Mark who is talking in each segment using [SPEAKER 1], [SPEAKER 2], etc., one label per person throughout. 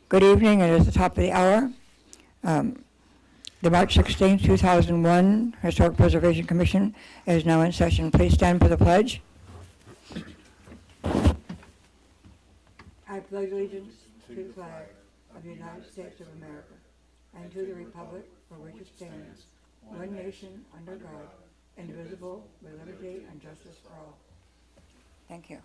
[SPEAKER 1] Good evening, it is the top of the hour. The March 16, 2001 Historic Preservation Commission is now in session. Please stand for the pledge. I pledge allegiance to the flag of the United States of America and to the republic for which it stands, one nation under God, indivisible, with liberty and justice for all. Thank you.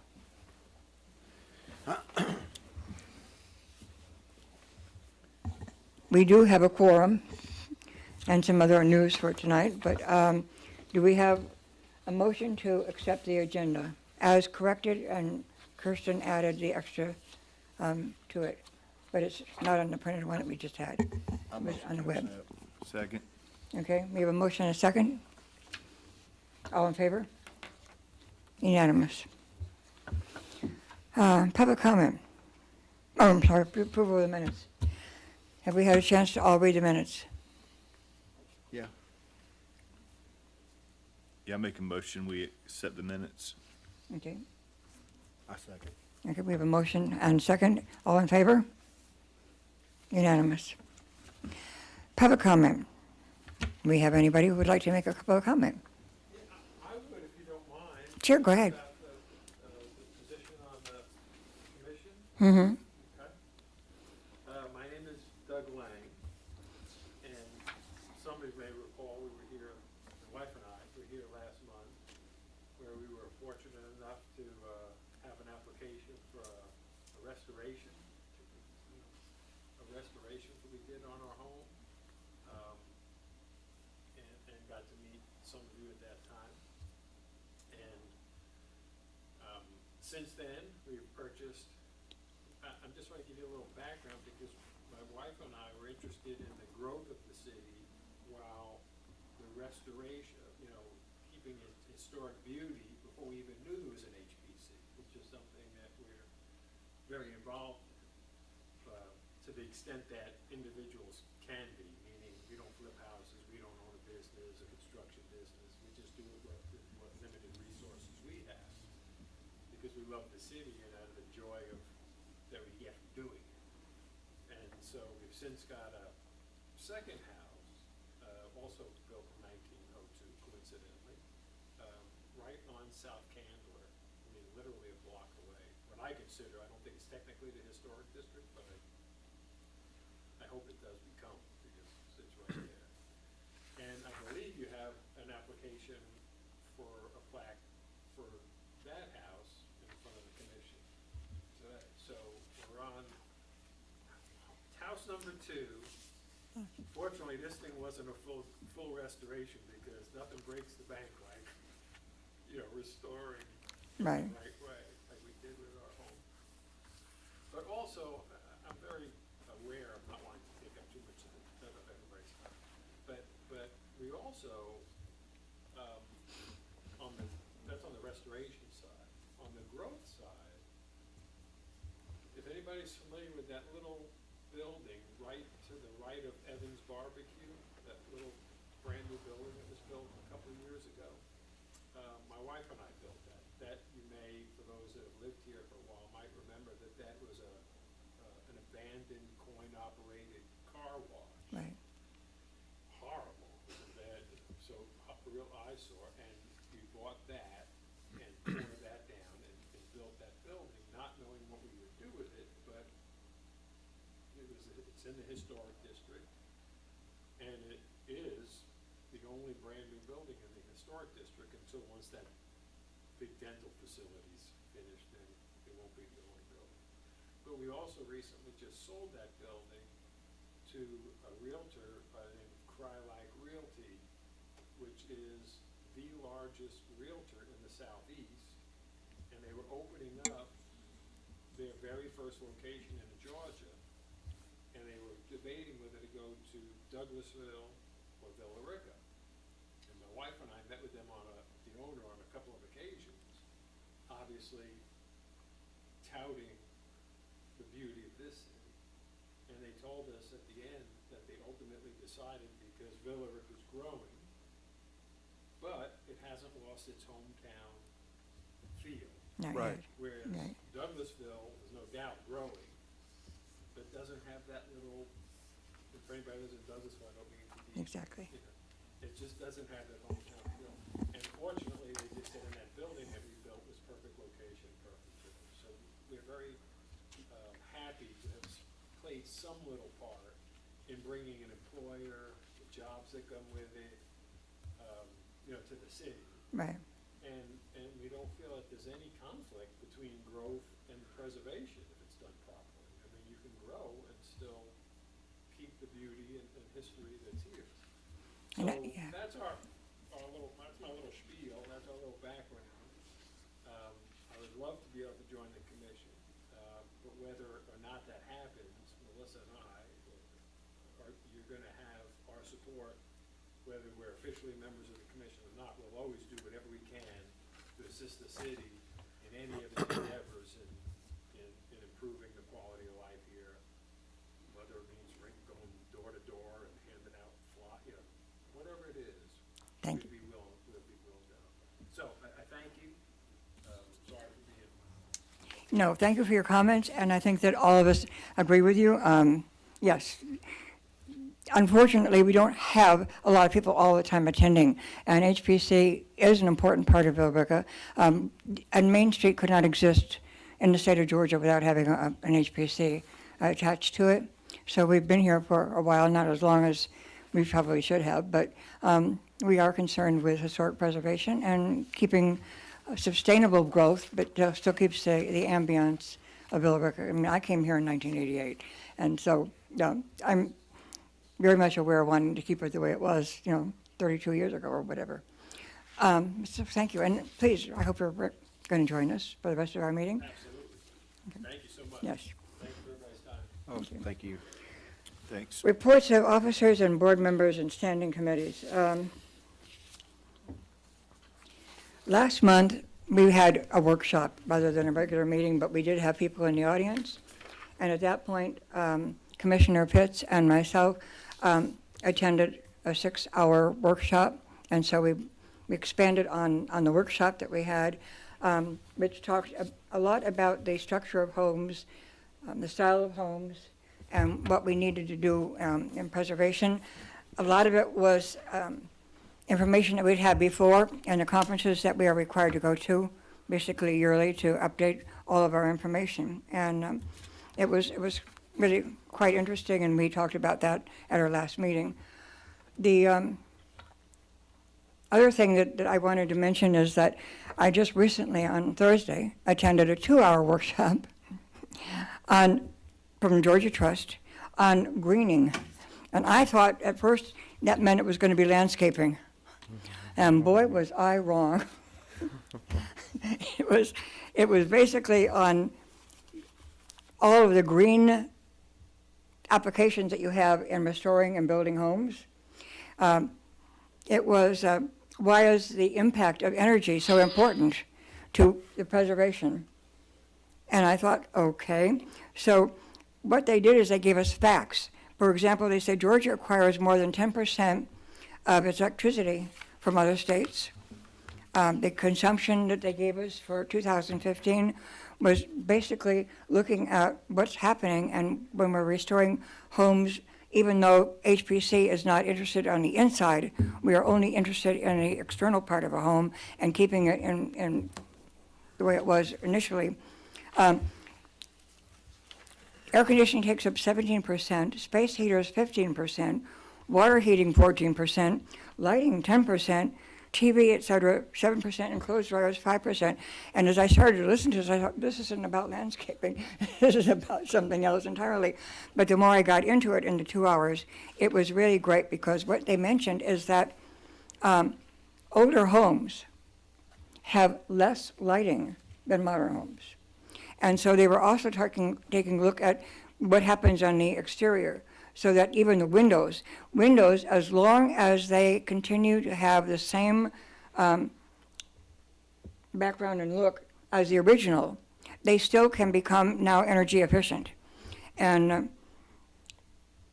[SPEAKER 1] We do have a quorum and some other news for tonight, but do we have a motion to accept the agenda as corrected? And Kirsten added the extra to it, but it's not on the printed one that we just had. It was on the web.
[SPEAKER 2] Second.
[SPEAKER 1] Okay, we have a motion and a second. All in favor? Unanimous. Public comment. Oh, I'm sorry, approval of the minutes. Have we had a chance to all read the minutes?
[SPEAKER 2] Yeah. Yeah, I make a motion, we accept the minutes.
[SPEAKER 1] Okay.
[SPEAKER 2] I second.
[SPEAKER 1] Okay, we have a motion and second. All in favor? Unanimous. Public comment. We have anybody who would like to make a public comment?
[SPEAKER 3] Yeah, I would, if you don't mind.
[SPEAKER 1] Sure, go ahead.
[SPEAKER 3] About the position on the commission.
[SPEAKER 1] Mm-hmm.
[SPEAKER 3] Okay. My name is Doug Lang, and some of you may recall we were here, my wife and I were here last month, where we were fortunate enough to have an application for a restoration that we did on our home. And got to meet some of you at that time. And since then, we've purchased, I'm just going to give you a little background because my wife and I were interested in the growth of the city while the restoration, keeping its historic beauty before we even knew there was an HPC, which is something that we're very involved in, to the extent that individuals can be, meaning we don't flip houses, we don't own a business, a construction business, we just do it with what limited resources we have, because we love the city and out of the joy that we get from doing it. And so we've since got a second house, also built in 1902, coincidentally, right on South Candler, literally a block away. What I consider, I don't think it's technically the historic district, but I hope it does become, because it's right there. And I believe you have an application for a plaque for that house in front of the commission today. So we're on house number 2. Fortunately, this thing wasn't a full restoration because nothing breaks the bank like, restoring
[SPEAKER 1] Right.
[SPEAKER 3] the right way, like we did with our home. But also, I'm very aware, I'm not wanting to take up too much of everybody's time, but we also, that's on the restoration side. On the growth side, if anybody's familiar with that little building right to the right of Evans Barbecue, that little brand new building that was built a couple of years ago, my wife and I built that. That you may, for those that have lived here for a while, might remember that was an abandoned coin-operated car wash.
[SPEAKER 1] Right.
[SPEAKER 3] Horrible, it was abandoned, so a real eyesore, and we bought that and tore that down and built that building, not knowing what we would do with it, but it's in the historic district, and it is the only brand new building in the historic district until once that big dental facility's finished, then it won't be the only building. But we also recently just sold that building to a realtor by the name of Crylike Realty, which is the largest realtor in the Southeast, and they were opening up their very first location in Georgia, and they were debating whether to go to Douglasville or Villa Rica. And my wife and I met with them the owner on a couple of occasions, obviously touting the beauty of this city. And they told us at the end that they ultimately decided, because Villa Rica is growing, but it hasn't lost its hometown feel.
[SPEAKER 1] Not
[SPEAKER 2] Right.
[SPEAKER 1] yet.
[SPEAKER 3] Whereas
[SPEAKER 1] Right.
[SPEAKER 3] Douglasville is no doubt growing, but doesn't have that little, if anybody that does this, I don't mean to be.
[SPEAKER 1] Exactly.
[SPEAKER 3] You know, it just doesn't have that hometown feel. And fortunately, they just said in that building that we built was perfect location, perfect for them. So we're very happy to have played some little part in bringing an employer, the jobs that come with it, you know, to the city.
[SPEAKER 1] Right.
[SPEAKER 3] And we don't feel that there's any conflict between growth and preservation if it's done properly. I mean, you can grow and still keep the beauty and history that's here. So
[SPEAKER 1] And yeah.
[SPEAKER 3] that's our little, that's my little spiel, that's our little background. I would love to be able to join the commission, but whether or not that happens, Melissa and I, you're gonna have our support, whether we're officially members of the commission or not. We'll always do whatever we can to assist the city in any of its endeavors in improving the quality of life here, whether it means going door to door and handing out you know, whatever it is.
[SPEAKER 1] Thank you.
[SPEAKER 3] We'll be willing to help. So I thank you. Sorry for being.
[SPEAKER 1] No, thank you for your comments, and I think that all of us agree with you. Yes. Unfortunately, we don't have a lot of people all the time attending, and HPC is an important part of Billerica. And Main Street could not exist in the state of Georgia without having an HPC attached to it. So we've been here for a while, not as long as we probably should have, but we are concerned with historic preservation and keeping sustainable growth, but still keeps the ambience of Billerica. I mean, I came here in 1988, and so I'm very much aware of wanting to keep it the way it was, 32 years ago or whatever. So thank you, and please, I hope you're going to join us for the rest of our meeting.
[SPEAKER 3] Absolutely. Thank you so much.
[SPEAKER 1] Yes.
[SPEAKER 3] Thank you for everybody's time.
[SPEAKER 2] Oh, thank you. Thanks.
[SPEAKER 1] Reports of officers and board members and standing committees. Last month, we had a workshop rather than a regular meeting, but we did have people in the audience. And at that point, Commissioner Pitts and myself attended a 6-hour workshop. And so we expanded on the workshop that we had, which talked a lot about the structure of homes, the style of homes, and what we needed to do in preservation. A lot of it was information that we'd had before and the conferences that we are required to go to, basically yearly, to update all of our information. And it was really quite interesting, and we talked about that at our last meeting. The other thing that I wanted to mention is that I just recently, on Thursday, attended a 2-hour workshop from Georgia Trust on greening. And I thought at first that meant it was going to be landscaping. And boy, was I wrong. It was basically on all of the green applications that you have in restoring and building homes. It was, why is the impact of energy so important to the preservation? And I thought, okay. So what they did is they gave us facts. For example, they said Georgia acquires more than 10% of its electricity from other states. The consumption that they gave us for 2015 was basically looking at what's happening, and when we're restoring homes, even though HPC is not interested on the inside, we are only interested in the external part of a home and keeping it in the way it was initially. Air conditioning takes up 17%, space heaters 15%, water heating 14%, lighting 10%, TV, et cetera, 7%, and clothes dryers 5%. And as I started to listen to this, I thought, this isn't about landscaping. This is about something else entirely. But the more I got into it in the 2 hours, it was really great, because what they mentioned is that older homes have less lighting than modern homes. And so they were also taking a look at what happens on the exterior, so that even the windows, as long as they continue to have the same background and look as the original, they still can become now energy efficient. And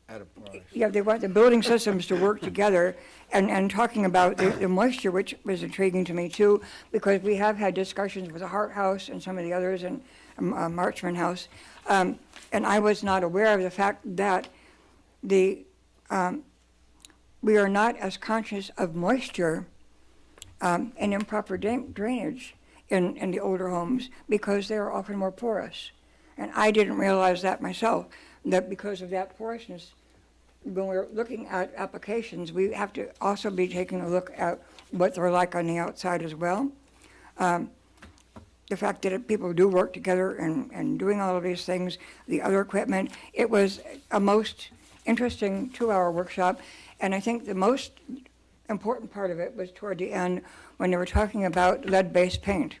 [SPEAKER 2] At a price.
[SPEAKER 1] yeah, they want the building systems to work together, and talking about the moisture, which was intriguing to me too, because we have had discussions with the Hart House and some of the others, and Marchman House, And I was not aware of the fact that the, we are not as conscious of moisture and improper drainage in the older homes because they are often more porous. And I didn't realize that myself, that because of that porousness, when we're looking at applications, we have to also be taking a look at what they're like on the outside as well. The fact that people do work together and doing all of these things, the other equipment, it was a most interesting 2-hour workshop. And I think the most important part of it was toward the end when they were talking about lead-based paint.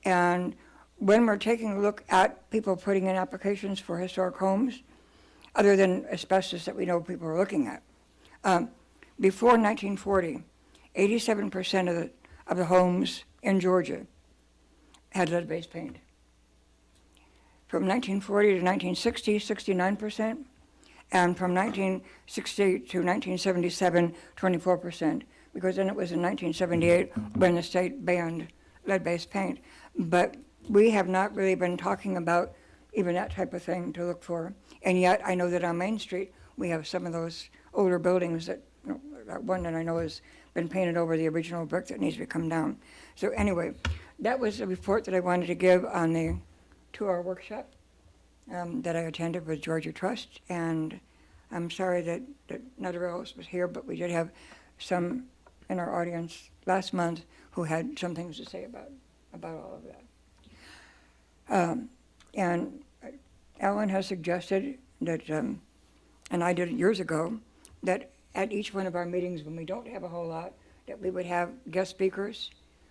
[SPEAKER 1] And when we're taking a look at people putting in applications for historic homes, other than asbestos that we know people are looking at, before 1940, 87% of the homes in Georgia had lead-based paint. From 1940 to 1960, 69%, and from 1960 to 1977, 24%, because then it was in 1978 when the state banned lead-based paint. But we have not really been talking about even that type of thing to look for. And yet, I know that on Main Street, we have some of those older buildings that, that one that I know has been painted over the original brick that needs to come down. So anyway, that was a report that I wanted to give on the 2-hour workshop that I attended with Georgia Trust. And I'm sorry that none else was here, but we did have some in our audience last month who had some things to say about all of that. And Alan has suggested that, and I did it years ago, that at each one of our meetings, when we don't have a whole lot, that we would have guest speakers.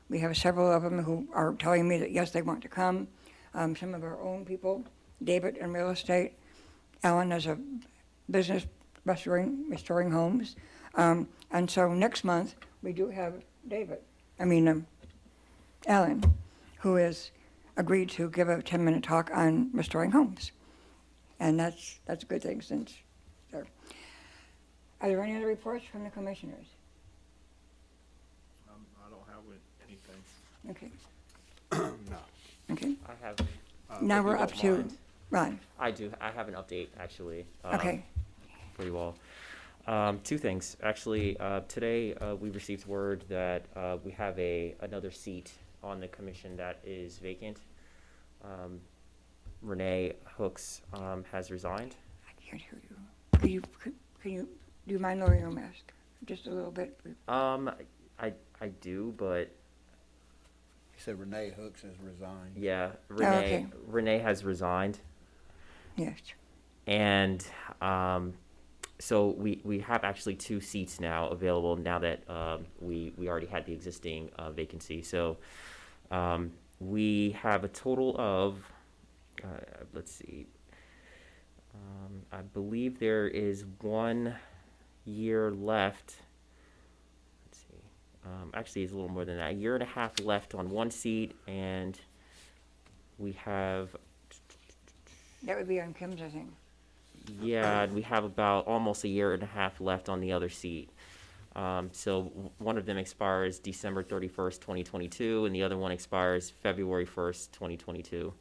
[SPEAKER 1] We have several of them who are telling me that, yes, they want to come. Some of our own people, David in real estate, Alan has a business restoring homes. And so next month, we do have Alan, who has agreed to give a 10-minute talk on restoring homes. And that's a good thing since there. Are there any other reports from the commissioners?
[SPEAKER 2] I don't have anything.
[SPEAKER 1] Okay,
[SPEAKER 2] No.
[SPEAKER 1] okay.
[SPEAKER 4] I have.
[SPEAKER 1] Now
[SPEAKER 4] if you
[SPEAKER 1] we're up
[SPEAKER 4] don't
[SPEAKER 1] to
[SPEAKER 4] mind.
[SPEAKER 1] Ron.
[SPEAKER 4] I do. I have an update actually.
[SPEAKER 1] Okay,
[SPEAKER 4] For you all. Two things actually. Today we received word that we have another seat on the commission that is vacant. Renee Hooks has resigned.
[SPEAKER 1] I can't hear you. Can you, do you mind lowering your mask just a little bit?
[SPEAKER 4] I do, but
[SPEAKER 2] He said Renee Hooks has resigned.
[SPEAKER 4] yeah,
[SPEAKER 1] okay.
[SPEAKER 4] Renee has resigned.
[SPEAKER 1] Yes.
[SPEAKER 4] And so we have actually 2 seats now available now that we already had the existing vacancy. So we have a total of, let's see, I believe there is 1 year left. Let's see. Actually, it's a little more than that. 1.5 years left on 1 seat, and we have,
[SPEAKER 1] That would be on Kim's, I think.
[SPEAKER 4] yeah, we have about almost 1.5 years left on the other seat. So one of them expires December 31st, 2022, and the other one expires February 1st, 2022.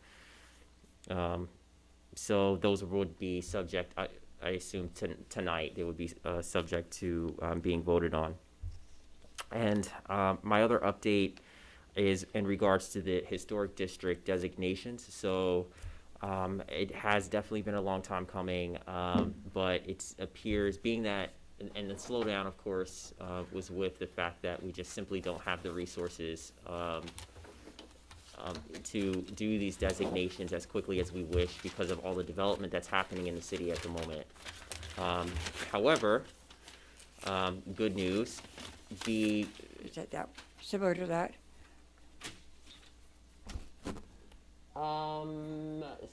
[SPEAKER 4] So those would be subject, I assume tonight, they would be subject to being voted on. And my other update is in regards to the historic district designations. So it has definitely been a long time coming, but it appears, being that, and the slowdown, of course, was with the fact that we just simply don't have the resources to do these designations as quickly as we wish because of all the development that's happening in the city at the moment. However, good news,
[SPEAKER 1] Is that similar to that?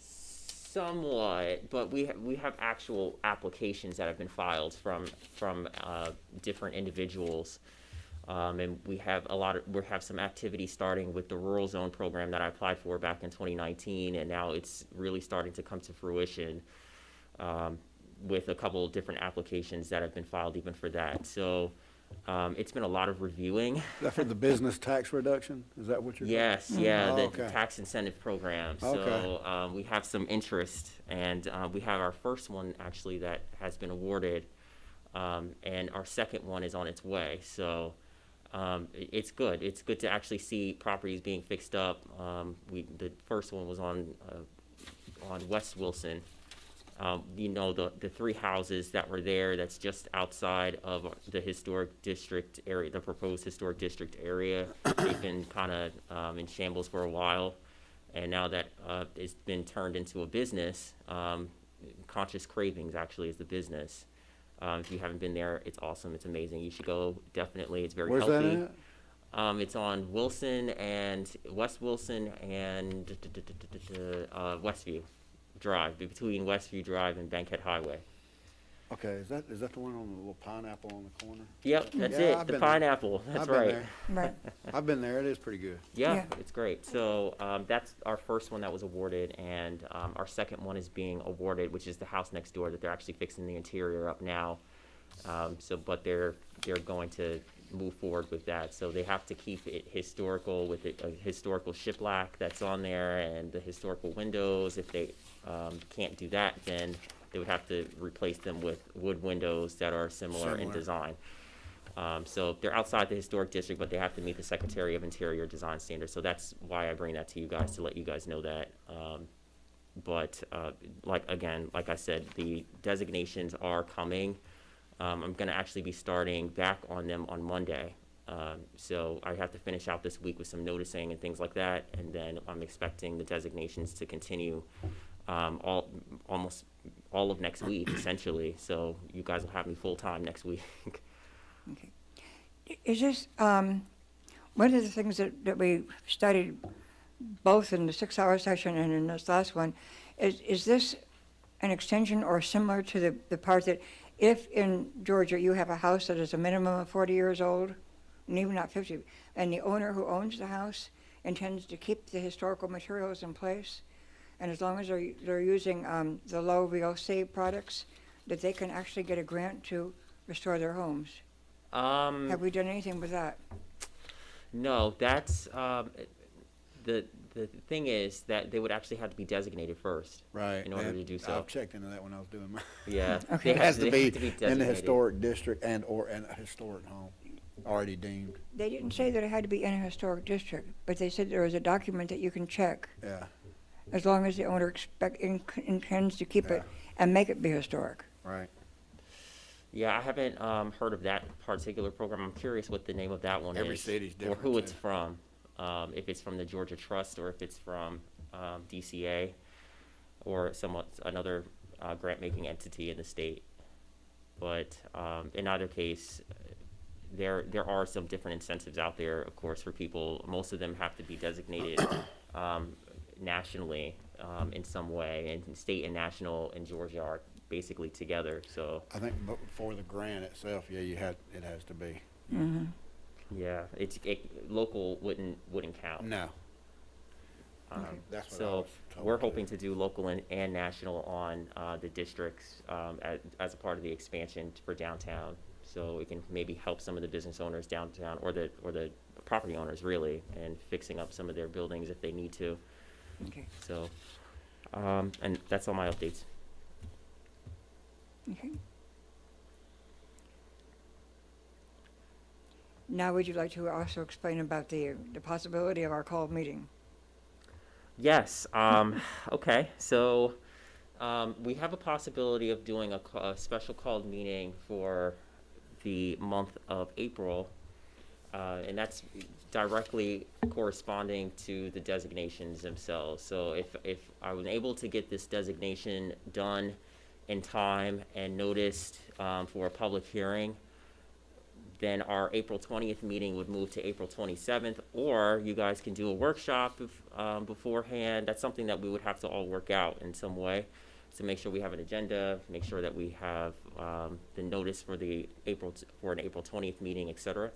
[SPEAKER 4] Somewhat, but we have actual applications that have been filed from different individuals, and we have some activity starting with the rural zone program that I applied for back in 2019, and now it's really starting to come to fruition with a couple of different applications that have been filed even for that. So It's been a lot of reviewing.
[SPEAKER 2] Is that for the business tax reduction? Is that what you're?
[SPEAKER 4] Yes, yeah,
[SPEAKER 2] Oh,
[SPEAKER 4] the
[SPEAKER 2] okay.
[SPEAKER 4] tax incentive program.
[SPEAKER 2] Okay.
[SPEAKER 4] So we have some interest, and we have our first one actually that has been awarded, and our second one is on its way. So it's good. It's good to actually see properties being fixed up. The first one was on West Wilson. You know, the three houses that were there, that's just outside of the historic district area, the proposed historic district area. They've been kind of in shambles for a while, and now that it's been turned into a business, Conscious Cravings actually is the business. If you haven't been there, it's awesome. It's amazing. You should go. Definitely, it's very
[SPEAKER 2] Where's
[SPEAKER 4] healthy.
[SPEAKER 2] that at?
[SPEAKER 4] It's on Wilson and West Wilson and Westview Drive, between Westview Drive and Bankhead Highway.
[SPEAKER 2] Okay, is that the one on the little pineapple on the corner?
[SPEAKER 4] Yep, that's
[SPEAKER 2] Yeah,
[SPEAKER 4] it.
[SPEAKER 2] I've
[SPEAKER 4] The
[SPEAKER 2] been there.
[SPEAKER 4] pineapple. That's
[SPEAKER 2] I've been
[SPEAKER 4] right.
[SPEAKER 2] there.
[SPEAKER 1] Right.
[SPEAKER 2] I've been there. It is pretty good.
[SPEAKER 4] Yeah,
[SPEAKER 1] Yeah.
[SPEAKER 4] it's great. So that's our first one that was awarded, and our second one is being awarded, which is the house next door that they're actually fixing the interior up now. But they're going to move forward with that. So they have to keep it historical with a historical shiplap that's on there and the historical windows. If they can't do that, then they would have to replace them with wood windows that are similar in
[SPEAKER 2] Similar.
[SPEAKER 4] design. So they're outside the historic district, but they have to meet the Secretary of Interior design standards. So that's why I bring that to you guys, to let you guys know that. But like I said, the designations are coming. I'm going to actually be starting back on them on Monday. So I have to finish out this week with some noticing and things like that, and then I'm expecting the designations to continue almost all of next week, essentially. So you guys will have me full-time next week.
[SPEAKER 1] Okay. Is this, one of the things that we studied both in the 6-hour session and in this last one, is this an extension or similar to the part that if in Georgia you have a house that is a minimum of 40 years old, and even not 50, and the owner who owns the house intends to keep the historical materials in place, and as long as they're using the low VOC products, that they can actually get a grant to restore their homes? Have we done anything with that?
[SPEAKER 4] No, that's the thing is that they would actually have to be designated first.
[SPEAKER 2] Right.
[SPEAKER 4] In order
[SPEAKER 2] and
[SPEAKER 4] to do so.
[SPEAKER 2] I've checked into that when I was doing my.
[SPEAKER 4] Yeah.
[SPEAKER 1] Okay.
[SPEAKER 2] It has to
[SPEAKER 4] they
[SPEAKER 2] be
[SPEAKER 4] have to be
[SPEAKER 2] in the
[SPEAKER 4] designated.
[SPEAKER 2] historic district or in a historic home, already deemed.
[SPEAKER 1] They didn't say that it had to be in a historic district, but they said there was a document that you can check
[SPEAKER 2] Yeah.
[SPEAKER 1] as long as the owner intends to keep it and make it be historic.
[SPEAKER 2] Right.
[SPEAKER 4] Yeah, I haven't heard of that particular program. I'm curious what the name of that one
[SPEAKER 2] Every
[SPEAKER 4] is.
[SPEAKER 2] city's
[SPEAKER 4] or
[SPEAKER 2] different,
[SPEAKER 4] who it's
[SPEAKER 2] too.
[SPEAKER 4] from. If it's from the Georgia Trust or if it's from DCA or another grant-making entity in the state. But in either case, there are some different incentives out there, of course, for people. Most of them have to be designated nationally in some way, and state and national in Georgia are basically together. So
[SPEAKER 2] I think for the grant itself, yeah, it has to be.
[SPEAKER 1] Mm-hmm.
[SPEAKER 4] yeah, local wouldn't count.
[SPEAKER 2] No. That's what I
[SPEAKER 4] So
[SPEAKER 2] was told
[SPEAKER 4] we're
[SPEAKER 2] too.
[SPEAKER 4] hoping to do local and national on the districts as a part of the expansion for downtown. So we can maybe help some of the business owners downtown or the property owners really, and fixing up some of their buildings if they need to.
[SPEAKER 1] Okay.
[SPEAKER 4] So and that's all my updates.
[SPEAKER 1] Okay. Now, would you like to also explain about the possibility of our called meeting?
[SPEAKER 4] Yes. Okay. So we have a possibility of doing a special called meeting for the month of April, and that's directly corresponding to the designations themselves. So if I was able to get this designation done in time and noticed for a public hearing, then our April 20th meeting would move to April 27th, or you guys can do a workshop beforehand. That's something that we would have to all work out in some way to make sure we have an agenda, make sure that we have the notice for an April 20th meeting, etc.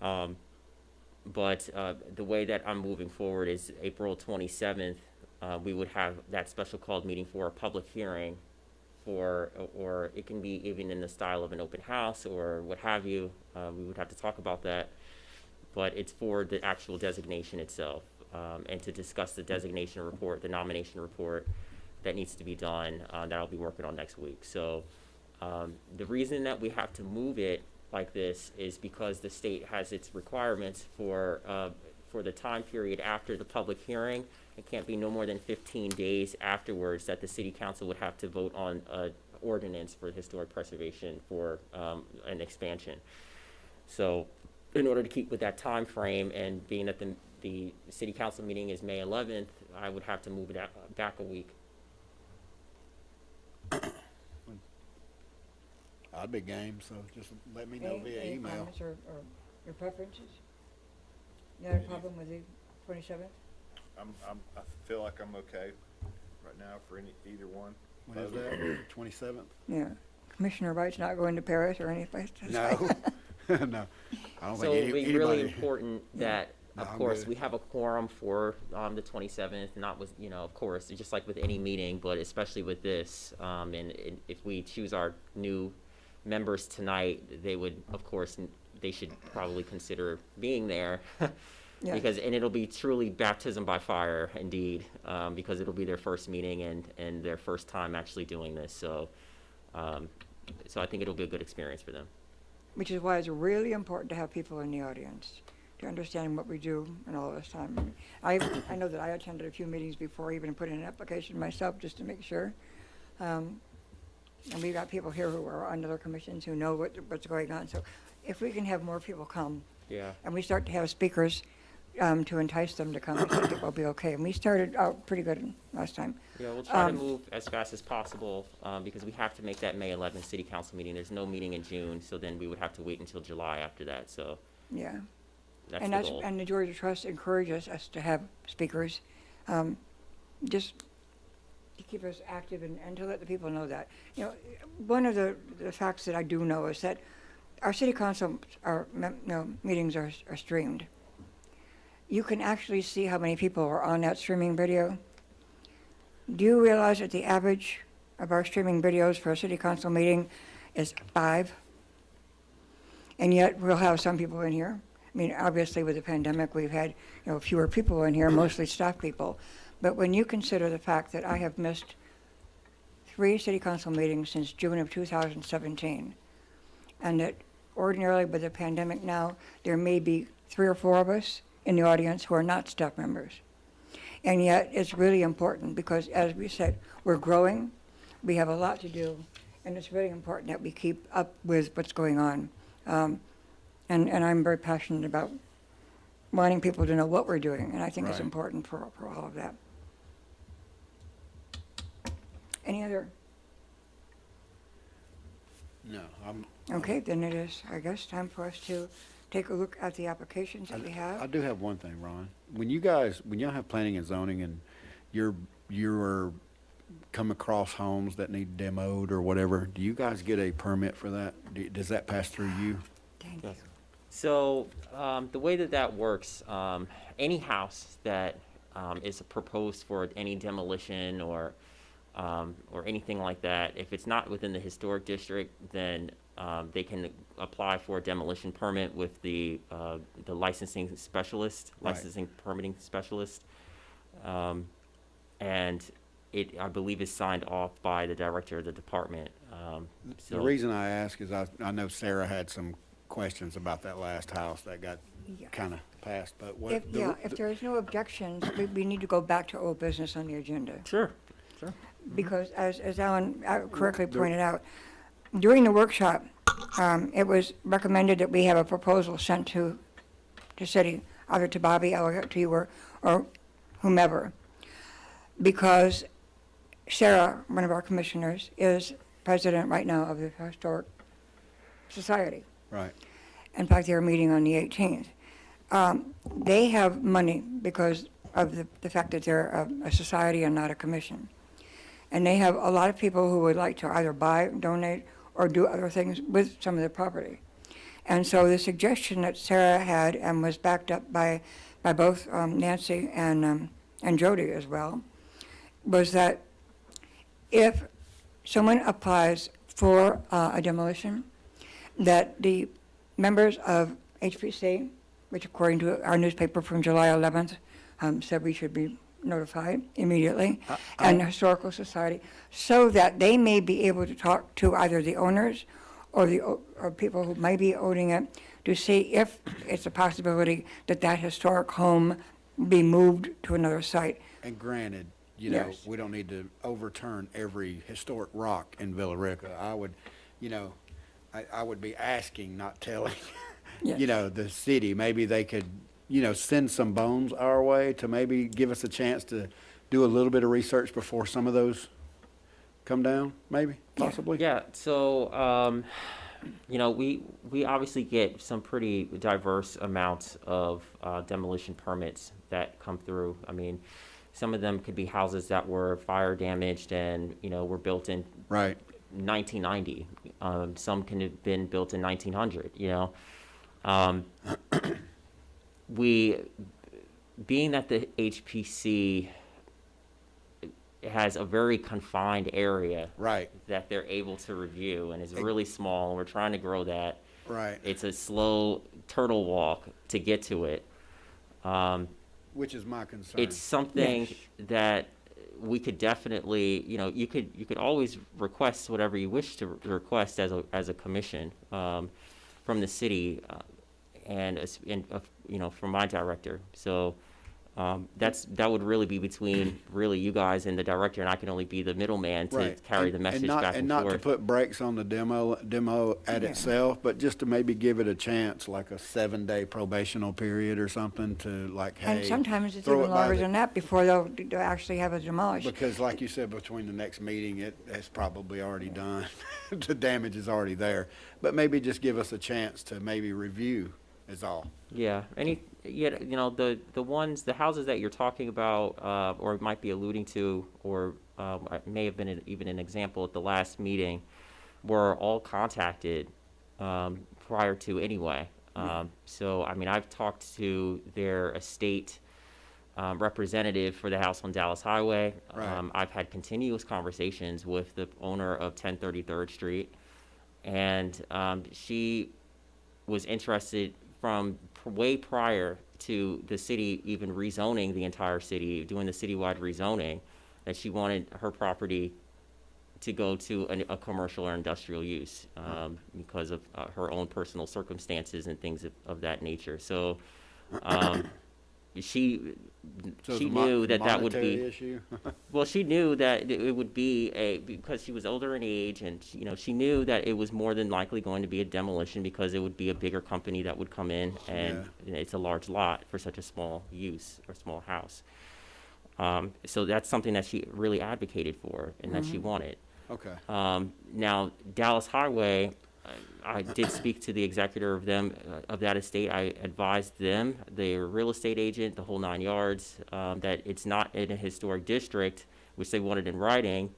[SPEAKER 4] But the way that I'm moving forward is April 27th, we would have that special called meeting for a public hearing for, or it can be even in the style of an open house or what have you. We would have to talk about that, but it's for the actual designation itself, and to discuss the designation report, the nomination report that needs to be done, that I'll be working on next week. So the reason that we have to move it like this is because the state has its requirements for the time period after the public hearing. It can't be no more than 15 days afterwards that the city council would have to vote on an ordinance for historic preservation for an expansion. So in order to keep with that time frame, and being that the city council meeting is May 11th, I would have to move it back a week.
[SPEAKER 2] I'd be game, so just let me know via
[SPEAKER 1] Any
[SPEAKER 2] email.
[SPEAKER 1] comments or your preferences? You have a problem with the 27th?
[SPEAKER 5] I feel like I'm okay right now for either one.
[SPEAKER 2] When is that? 27th?
[SPEAKER 1] Yeah. Commissioner Wright's not going to Paris or any place to
[SPEAKER 2] No, no. I don't
[SPEAKER 4] So
[SPEAKER 2] think
[SPEAKER 4] it'd be really
[SPEAKER 2] anybody.
[SPEAKER 4] important that,
[SPEAKER 2] No,
[SPEAKER 4] of
[SPEAKER 2] I'm
[SPEAKER 4] course,
[SPEAKER 2] good.
[SPEAKER 4] we have a quorum for the 27th, not with, of course, just like with any meeting, but especially with this. And if we choose our new members tonight, they would, of course, they should probably consider being there.
[SPEAKER 1] Yeah.
[SPEAKER 4] And it'll be truly baptism by fire, indeed, because it'll be their first meeting and their first time actually doing this. So I think it'll be a good experience for them.
[SPEAKER 1] Which is why it's really important to have people in the audience to understand what we do and all this time. I know that I attended a few meetings before I even put in an application myself just to make sure. And we've got people here who are on other commissions who know what's going on. So if we can have more people come
[SPEAKER 4] Yeah.
[SPEAKER 1] and we start to have speakers to entice them to come, I think it will be okay. And we started out pretty good last time.
[SPEAKER 4] Yeah, we'll try to move as fast as possible, because we have to make that May 11th city council meeting. There's no meeting in June, so then we would have to wait until July after that, so
[SPEAKER 1] Yeah.
[SPEAKER 4] that's
[SPEAKER 1] And
[SPEAKER 4] the goal.
[SPEAKER 1] and the Georgia Trust encourages us to have speakers, just to keep us active and to let the people know that. One of the facts that I do know is that our city council, meetings are streamed. You can actually see how many people are on that streaming video. Do you realize that the average of our streaming videos for a city council meeting is 5? And yet we'll have some people in here. I mean, obviously with the pandemic, we've had, fewer people in here, mostly staff people. But when you consider the fact that I have missed 3 city council meetings since June of 2017, and that ordinarily with the pandemic now, there may be 3 or 4 of us in the audience who are not staff members. And yet it's really important because, as we said, we're growing, we have a lot to do, and it's really important that we keep up with what's going on. And I'm very passionate about wanting people to know what we're doing, and I think it's
[SPEAKER 2] Right.
[SPEAKER 1] important for all of that. Any other?
[SPEAKER 2] No,
[SPEAKER 1] Okay, then it is, I guess, time for us to take a look at the applications that we
[SPEAKER 2] I
[SPEAKER 1] have.
[SPEAKER 2] do have one thing, Ron. When y'all have planning and zoning and you're come across homes that need demoed or whatever, do you guys get a permit for that? Does that pass through you?
[SPEAKER 1] Thank you.
[SPEAKER 4] Yes. So the way that works, any house that is proposed for any demolition or anything like that, if it's not within the historic district, then they can apply for a demolition permit with the licensing specialist,
[SPEAKER 2] Right.
[SPEAKER 4] licensing permitting specialist, and it, I believe, is signed off by the director of the department.
[SPEAKER 2] The reason I ask is I know Sarah had some questions about that last house that got
[SPEAKER 1] Yeah.
[SPEAKER 2] kind of passed, but what?
[SPEAKER 1] If there's no objections, we need to go back to old business on the agenda.
[SPEAKER 4] Sure.
[SPEAKER 1] Because as Alan correctly pointed out, during the workshop, it was recommended that we have a proposal sent to city, either to Bobby, Elliott, to you, or whomever. Because Sarah, one of our commissioners, is president right now of the Historic Society.
[SPEAKER 2] Right,
[SPEAKER 1] In fact, they're meeting on the 18th. They have money because of the fact that they're a society and not a commission. And they have a lot of people who would like to either buy, donate, or do other things with some of the property. And so the suggestion that Sarah had, and was backed up by both Nancy and Jody as well, was that if someone applies for a demolition, that the members of HPC, which according to our newspaper from July 11th, said we should be notified immediately, and the Historical Society, so that they may be able to talk to either the owners or people who might be owning it, to see if it's a possibility that that historic home be moved to another site.
[SPEAKER 2] And granted, you know,
[SPEAKER 1] Yes.
[SPEAKER 2] we don't need to overturn every historic rock in Villa Rica. I would, you know, I would be asking, not telling,
[SPEAKER 1] Yes.
[SPEAKER 2] you know, the city, maybe they could, you know, send some bones our way to maybe give us a chance to do a little bit of research before some of those come down, maybe, possibly?
[SPEAKER 4] Yeah, so, you know, we obviously get some pretty diverse amounts of demolition permits that come through. I mean, some of them could be houses that were fire damaged and, you know, were built in
[SPEAKER 2] Right,
[SPEAKER 4] 1990. Some can have been built in 1900, you know. Being that the HPC has a very confined area
[SPEAKER 2] right,
[SPEAKER 4] that they're able to review and is really small, and we're trying to grow that.
[SPEAKER 2] right,
[SPEAKER 4] It's a slow turtle walk to get to it.
[SPEAKER 2] which is my concern.
[SPEAKER 4] It's something
[SPEAKER 1] Yes.
[SPEAKER 4] that we could definitely, you know, you could always request whatever you wish to request as a commission from the city you know, from my director. So that would really be between really you guys and the director, and I can only be the middleman to
[SPEAKER 2] Right.
[SPEAKER 4] carry the message
[SPEAKER 2] not,
[SPEAKER 4] back and
[SPEAKER 2] not to
[SPEAKER 4] forth.
[SPEAKER 2] put brakes on the demo at
[SPEAKER 1] Yeah.
[SPEAKER 2] itself, but just to maybe give it a chance, like a 7-day probational period or something to like, hey.
[SPEAKER 1] And sometimes it's
[SPEAKER 2] throw
[SPEAKER 1] even
[SPEAKER 2] it by
[SPEAKER 1] longer
[SPEAKER 2] the-
[SPEAKER 1] than that before they'll actually have it demolished.
[SPEAKER 2] Because like you said, between the next meeting, it's probably already done. The damage is already there. But maybe just give us a chance to maybe review is all.
[SPEAKER 4] Yeah, you know, the houses that you're talking about, or might be alluding to, or may have been even an example at the last meeting, were all contacted prior to anyway. So, I mean, I've talked to their estate representative for the house on Dallas Highway.
[SPEAKER 2] Right.
[SPEAKER 4] I've had continuous conversations with the owner of 1033rd Street, and she was interested from way prior to the city even rezoning the entire city, doing the citywide rezoning, that she wanted her property to go to a commercial or industrial use because of her own personal circumstances and things of that nature. So she
[SPEAKER 2] So it's a
[SPEAKER 4] knew that would
[SPEAKER 2] monetary
[SPEAKER 4] be.
[SPEAKER 2] issue?
[SPEAKER 4] Well, she knew that it would be because she was older in age, and you know, she knew that it was more than likely going to be a demolition because it would be a bigger company that would come in, and it's a large lot for such a small use or small house. So that's something that she really advocated for and that she wanted.
[SPEAKER 2] Okay.
[SPEAKER 4] Now, Dallas Highway, I did speak to the executor of of that estate. I advised them, their real estate agent, the whole 9 yards, that it's not in a historic district, which they wanted in writing,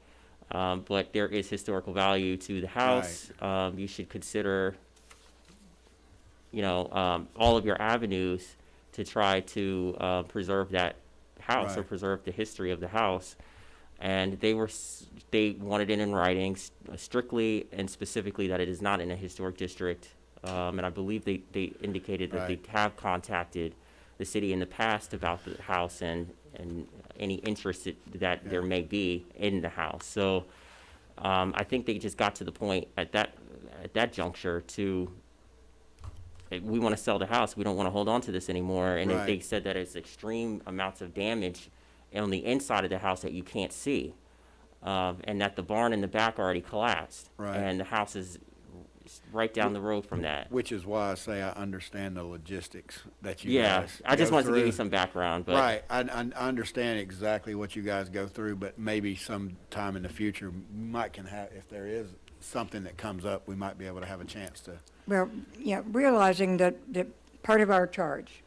[SPEAKER 4] but there is historical value to the house. You should consider, you know, all of your avenues to try to preserve that house or
[SPEAKER 2] Right.
[SPEAKER 4] preserve the history of the house. And they wanted it in writing, strictly and specifically that it is not in a historic district. And I believe they indicated that
[SPEAKER 2] Right.
[SPEAKER 4] they have contacted the city in the past about the house and any interest that there may be in the house. So I think they just got to the point at that juncture to, we want to sell the house. We don't want to hold on to this anymore. And
[SPEAKER 2] Right.
[SPEAKER 4] they said that it's extreme amounts of damage on the inside of the house that you can't see, and that the barn in the back already collapsed,
[SPEAKER 2] Right.
[SPEAKER 4] and the house is right down the road from that.
[SPEAKER 2] Which is why I say I understand the logistics that you
[SPEAKER 4] Yeah,
[SPEAKER 2] guys
[SPEAKER 4] I just
[SPEAKER 2] go
[SPEAKER 4] wanted to give you
[SPEAKER 2] through.
[SPEAKER 4] some background, but
[SPEAKER 2] Right, I understand exactly what you guys go through, but maybe sometime in the future, we might can have, if there is something that comes up, we might be able to have a chance to,
[SPEAKER 1] Well, yeah, realizing that part of our charge,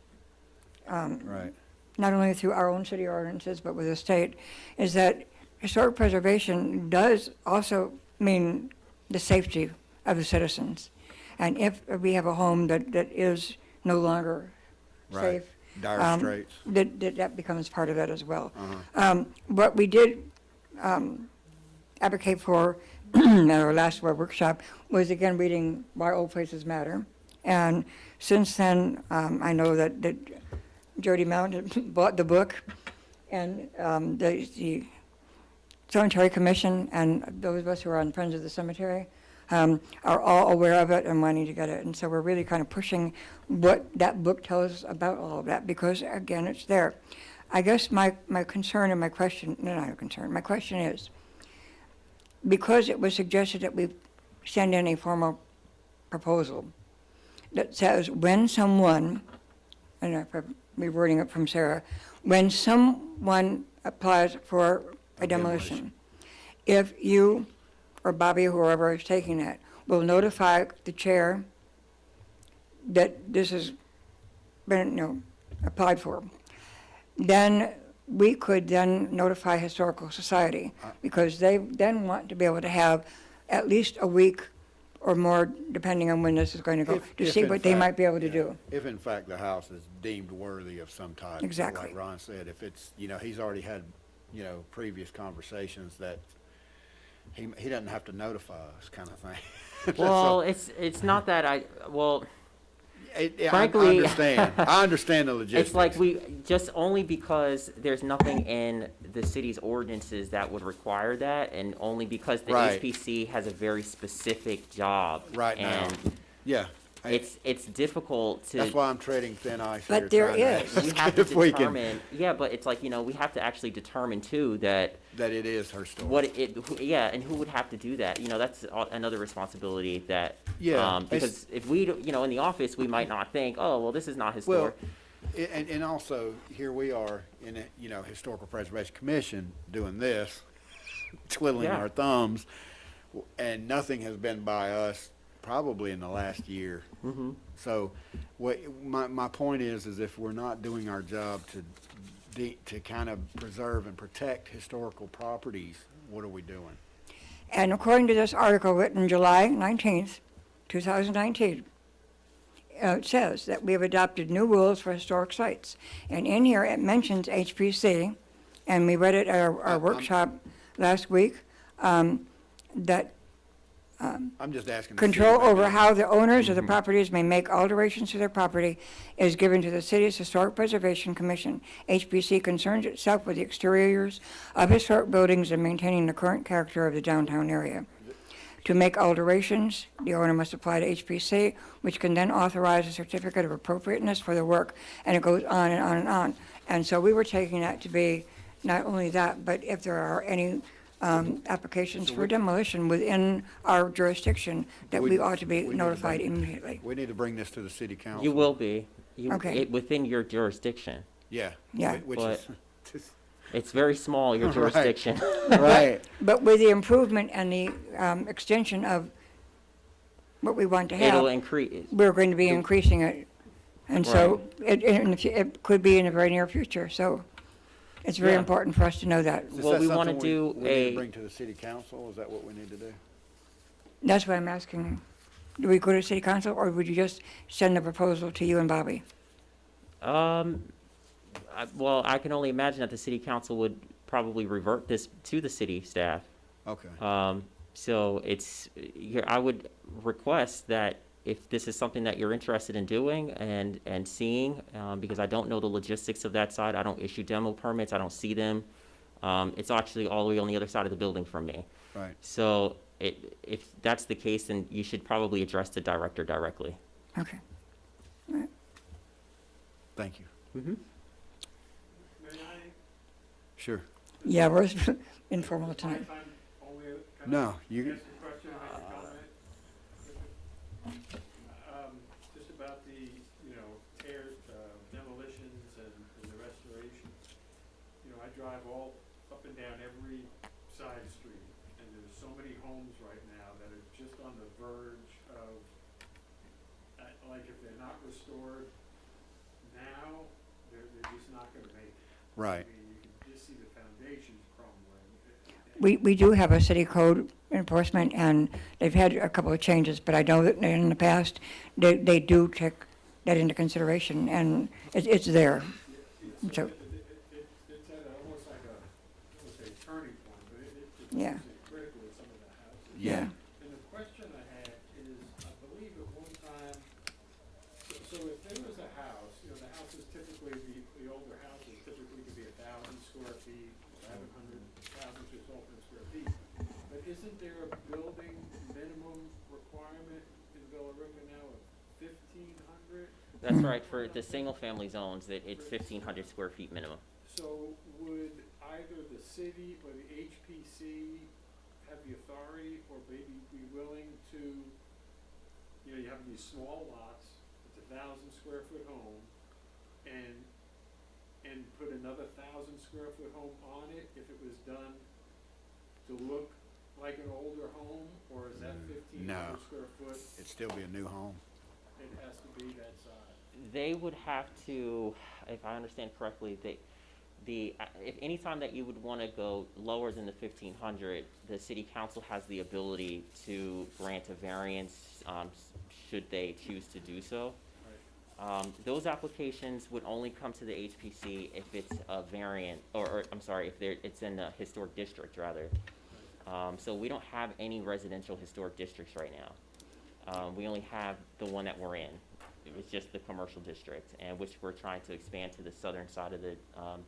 [SPEAKER 2] right,
[SPEAKER 1] not only through our own city ordinances, but with the state, is that historic preservation does also mean the safety of the citizens. And if we have a home that is no longer
[SPEAKER 2] right.
[SPEAKER 1] safe,
[SPEAKER 2] Dire straits.
[SPEAKER 1] that becomes part of it as well.
[SPEAKER 2] Uh-huh.
[SPEAKER 1] What we did advocate for at our last workshop was again reading Why Old Places Matter. And since then, I know that Jody Mount bought the book, and the Cemetery Commission and those of us who are on Friends of the Cemetery are all aware of it and wanting to get it. And so we're really kind of pushing what that book tells us about all of that, because again, it's there. I guess my concern and my question, no, not a concern, my question is, because it was suggested that we send in a formal proposal that says when someone, and I'm rewording it from Sarah, when someone applies for a demolition, if you or Bobby, whoever is taking that, will notify the chair that this has been, applied for, then we could then notify Historical Society, because they then want to be able to have at least a week or more, depending on when this is going to go, to see
[SPEAKER 2] in
[SPEAKER 1] what they
[SPEAKER 2] fact-
[SPEAKER 1] might be able to
[SPEAKER 2] yeah,
[SPEAKER 1] do.
[SPEAKER 2] If in fact the house is deemed worthy of some type.
[SPEAKER 1] Exactly.
[SPEAKER 2] Like Ron said, if it's, he's already had, previous conversations that he doesn't have to notify us, kind of thing.
[SPEAKER 4] Well,
[SPEAKER 2] So,
[SPEAKER 4] it's not that
[SPEAKER 2] I
[SPEAKER 4] frankly-
[SPEAKER 2] I understand the logistics.
[SPEAKER 4] it's like we, just only because there's nothing in the city's ordinances that would require that, and only because the
[SPEAKER 2] Right.
[SPEAKER 4] HPC has a very specific job.
[SPEAKER 2] Right now.
[SPEAKER 4] And
[SPEAKER 2] Yeah.
[SPEAKER 4] it's difficult to.
[SPEAKER 2] That's why I'm treading thin ice
[SPEAKER 1] But
[SPEAKER 2] here.
[SPEAKER 1] there
[SPEAKER 2] trying
[SPEAKER 1] is.
[SPEAKER 2] to
[SPEAKER 4] We have to
[SPEAKER 2] if we can-
[SPEAKER 4] determine, yeah, but it's like, we have to actually determine too that
[SPEAKER 2] That it is her story.
[SPEAKER 4] and who would have to do that? That's another responsibility that,
[SPEAKER 2] Yeah,
[SPEAKER 4] because if we, in the office, we might not think, oh, well, this is not historic.
[SPEAKER 2] Well, and also, here we are in a, Historical Preservation Commission doing this, twiddling
[SPEAKER 4] Yeah.
[SPEAKER 2] our thumbs, and nothing has been by us probably in the last year.
[SPEAKER 4] Mm-hmm.
[SPEAKER 2] So, my point is if we're not doing our job to kind of preserve and protect historical properties, what are we doing?
[SPEAKER 1] And according to this article written July 19th, 2019, it says that we have adopted new rules for historic sites. And in here, it mentions HPC, and we read it at our workshop last week, that
[SPEAKER 2] I'm just asking. the
[SPEAKER 1] control
[SPEAKER 2] city
[SPEAKER 1] over
[SPEAKER 2] manager.
[SPEAKER 1] how the owners of the properties may make alterations to their property is given to the city's Historic Preservation Commission. HPC concerns itself with the exteriors of historic buildings and maintaining the current character of the downtown area. To make alterations, the owner must apply to HPC, which can then authorize a certificate of appropriateness for the work, and it goes on and on and on. And so we were taking that to be not only that, but if there are any applications for demolition within our jurisdiction, that we ought to be
[SPEAKER 2] we need to
[SPEAKER 1] notified
[SPEAKER 2] bring-
[SPEAKER 1] immediately.
[SPEAKER 2] We need to bring this to the city council.
[SPEAKER 4] You will be,
[SPEAKER 1] Okay.
[SPEAKER 4] within your jurisdiction.
[SPEAKER 2] Yeah.
[SPEAKER 1] Yeah.
[SPEAKER 2] Which
[SPEAKER 4] But-
[SPEAKER 2] is,
[SPEAKER 4] It's very small, your
[SPEAKER 2] Right.
[SPEAKER 4] jurisdiction.
[SPEAKER 2] right.
[SPEAKER 1] But with the improvement and the extension of what we want to
[SPEAKER 4] It'll
[SPEAKER 1] have,
[SPEAKER 4] increase.
[SPEAKER 1] we're going to be increasing it. And so it could be in the very near future, so it's very
[SPEAKER 4] Yeah.
[SPEAKER 1] important for us to know that.
[SPEAKER 2] Is
[SPEAKER 4] Well,
[SPEAKER 2] that
[SPEAKER 4] we wanna
[SPEAKER 2] something
[SPEAKER 4] do
[SPEAKER 2] we need
[SPEAKER 4] a-
[SPEAKER 2] to bring to the city council? Is that what we need to do?
[SPEAKER 1] That's what I'm asking. Do we go to city council, or would you just send the proposal to you and Bobby?
[SPEAKER 4] Well, I can only imagine that the city council would probably revert this to the city staff.
[SPEAKER 2] Okay.
[SPEAKER 4] So I would request that if this is something that you're interested in doing and seeing, because I don't know the logistics of that side, I don't issue demo permits, I don't see them. It's actually all the way on the other side of the building from me.
[SPEAKER 2] Right.
[SPEAKER 4] So if that's the case, then you should probably address the director directly.
[SPEAKER 1] Okay.
[SPEAKER 2] Thank you.
[SPEAKER 4] Mm-hmm.
[SPEAKER 3] May I,
[SPEAKER 2] Sure.
[SPEAKER 1] Yeah, we're informal tonight.
[SPEAKER 3] if I'm only, can I
[SPEAKER 2] No, you,
[SPEAKER 3] ask a question or make a comment? Just about the, demolitions and the restorations. I drive all up and down every side street, and there's so many homes right now that are just on the verge of, like, if they're not restored now, they're just not gonna make it.
[SPEAKER 2] right.
[SPEAKER 3] I mean, you can just see the foundations crumbling.
[SPEAKER 1] We do have a city code enforcement, and they've had a couple of changes, but I know that in the past, they do take that into consideration, and it's there. So,
[SPEAKER 3] It's at almost like a, I would say, turning point, but it's
[SPEAKER 1] Yeah.
[SPEAKER 3] critical in some of the houses.
[SPEAKER 2] Yeah.
[SPEAKER 3] And the question I had is, I believe at one time, so if there was a house, you know, the houses typically, the older houses typically could be 1,000 square feet, 1,100, 1,200 square feet. But isn't there a building minimum requirement in Villa Rica now of 1,500?
[SPEAKER 4] That's right, for the single-family zones, that it's 1,500 square feet minimum.
[SPEAKER 3] So would either the city or the HPC have the authority or maybe be willing to, you know, you have these small lots, it's 1,000 square foot home, and put another 1,000 square foot home on it if it was done to look like an older home, or is that 1,500
[SPEAKER 2] No.
[SPEAKER 3] square foot?
[SPEAKER 2] It'd still be a new home.
[SPEAKER 3] It has to be that size.
[SPEAKER 4] They would have to, if I understand correctly, if any time that you would want to go lower than the 1,500, the city council has the ability to grant a variance, should they choose to do so. Those applications would only come to the HPC if it's a variant, or I'm sorry, if it's in a historic district rather. So we don't have any residential historic districts right now. We only have the one that we're in. It was just the commercial district, and which we're trying to expand to the southern side of the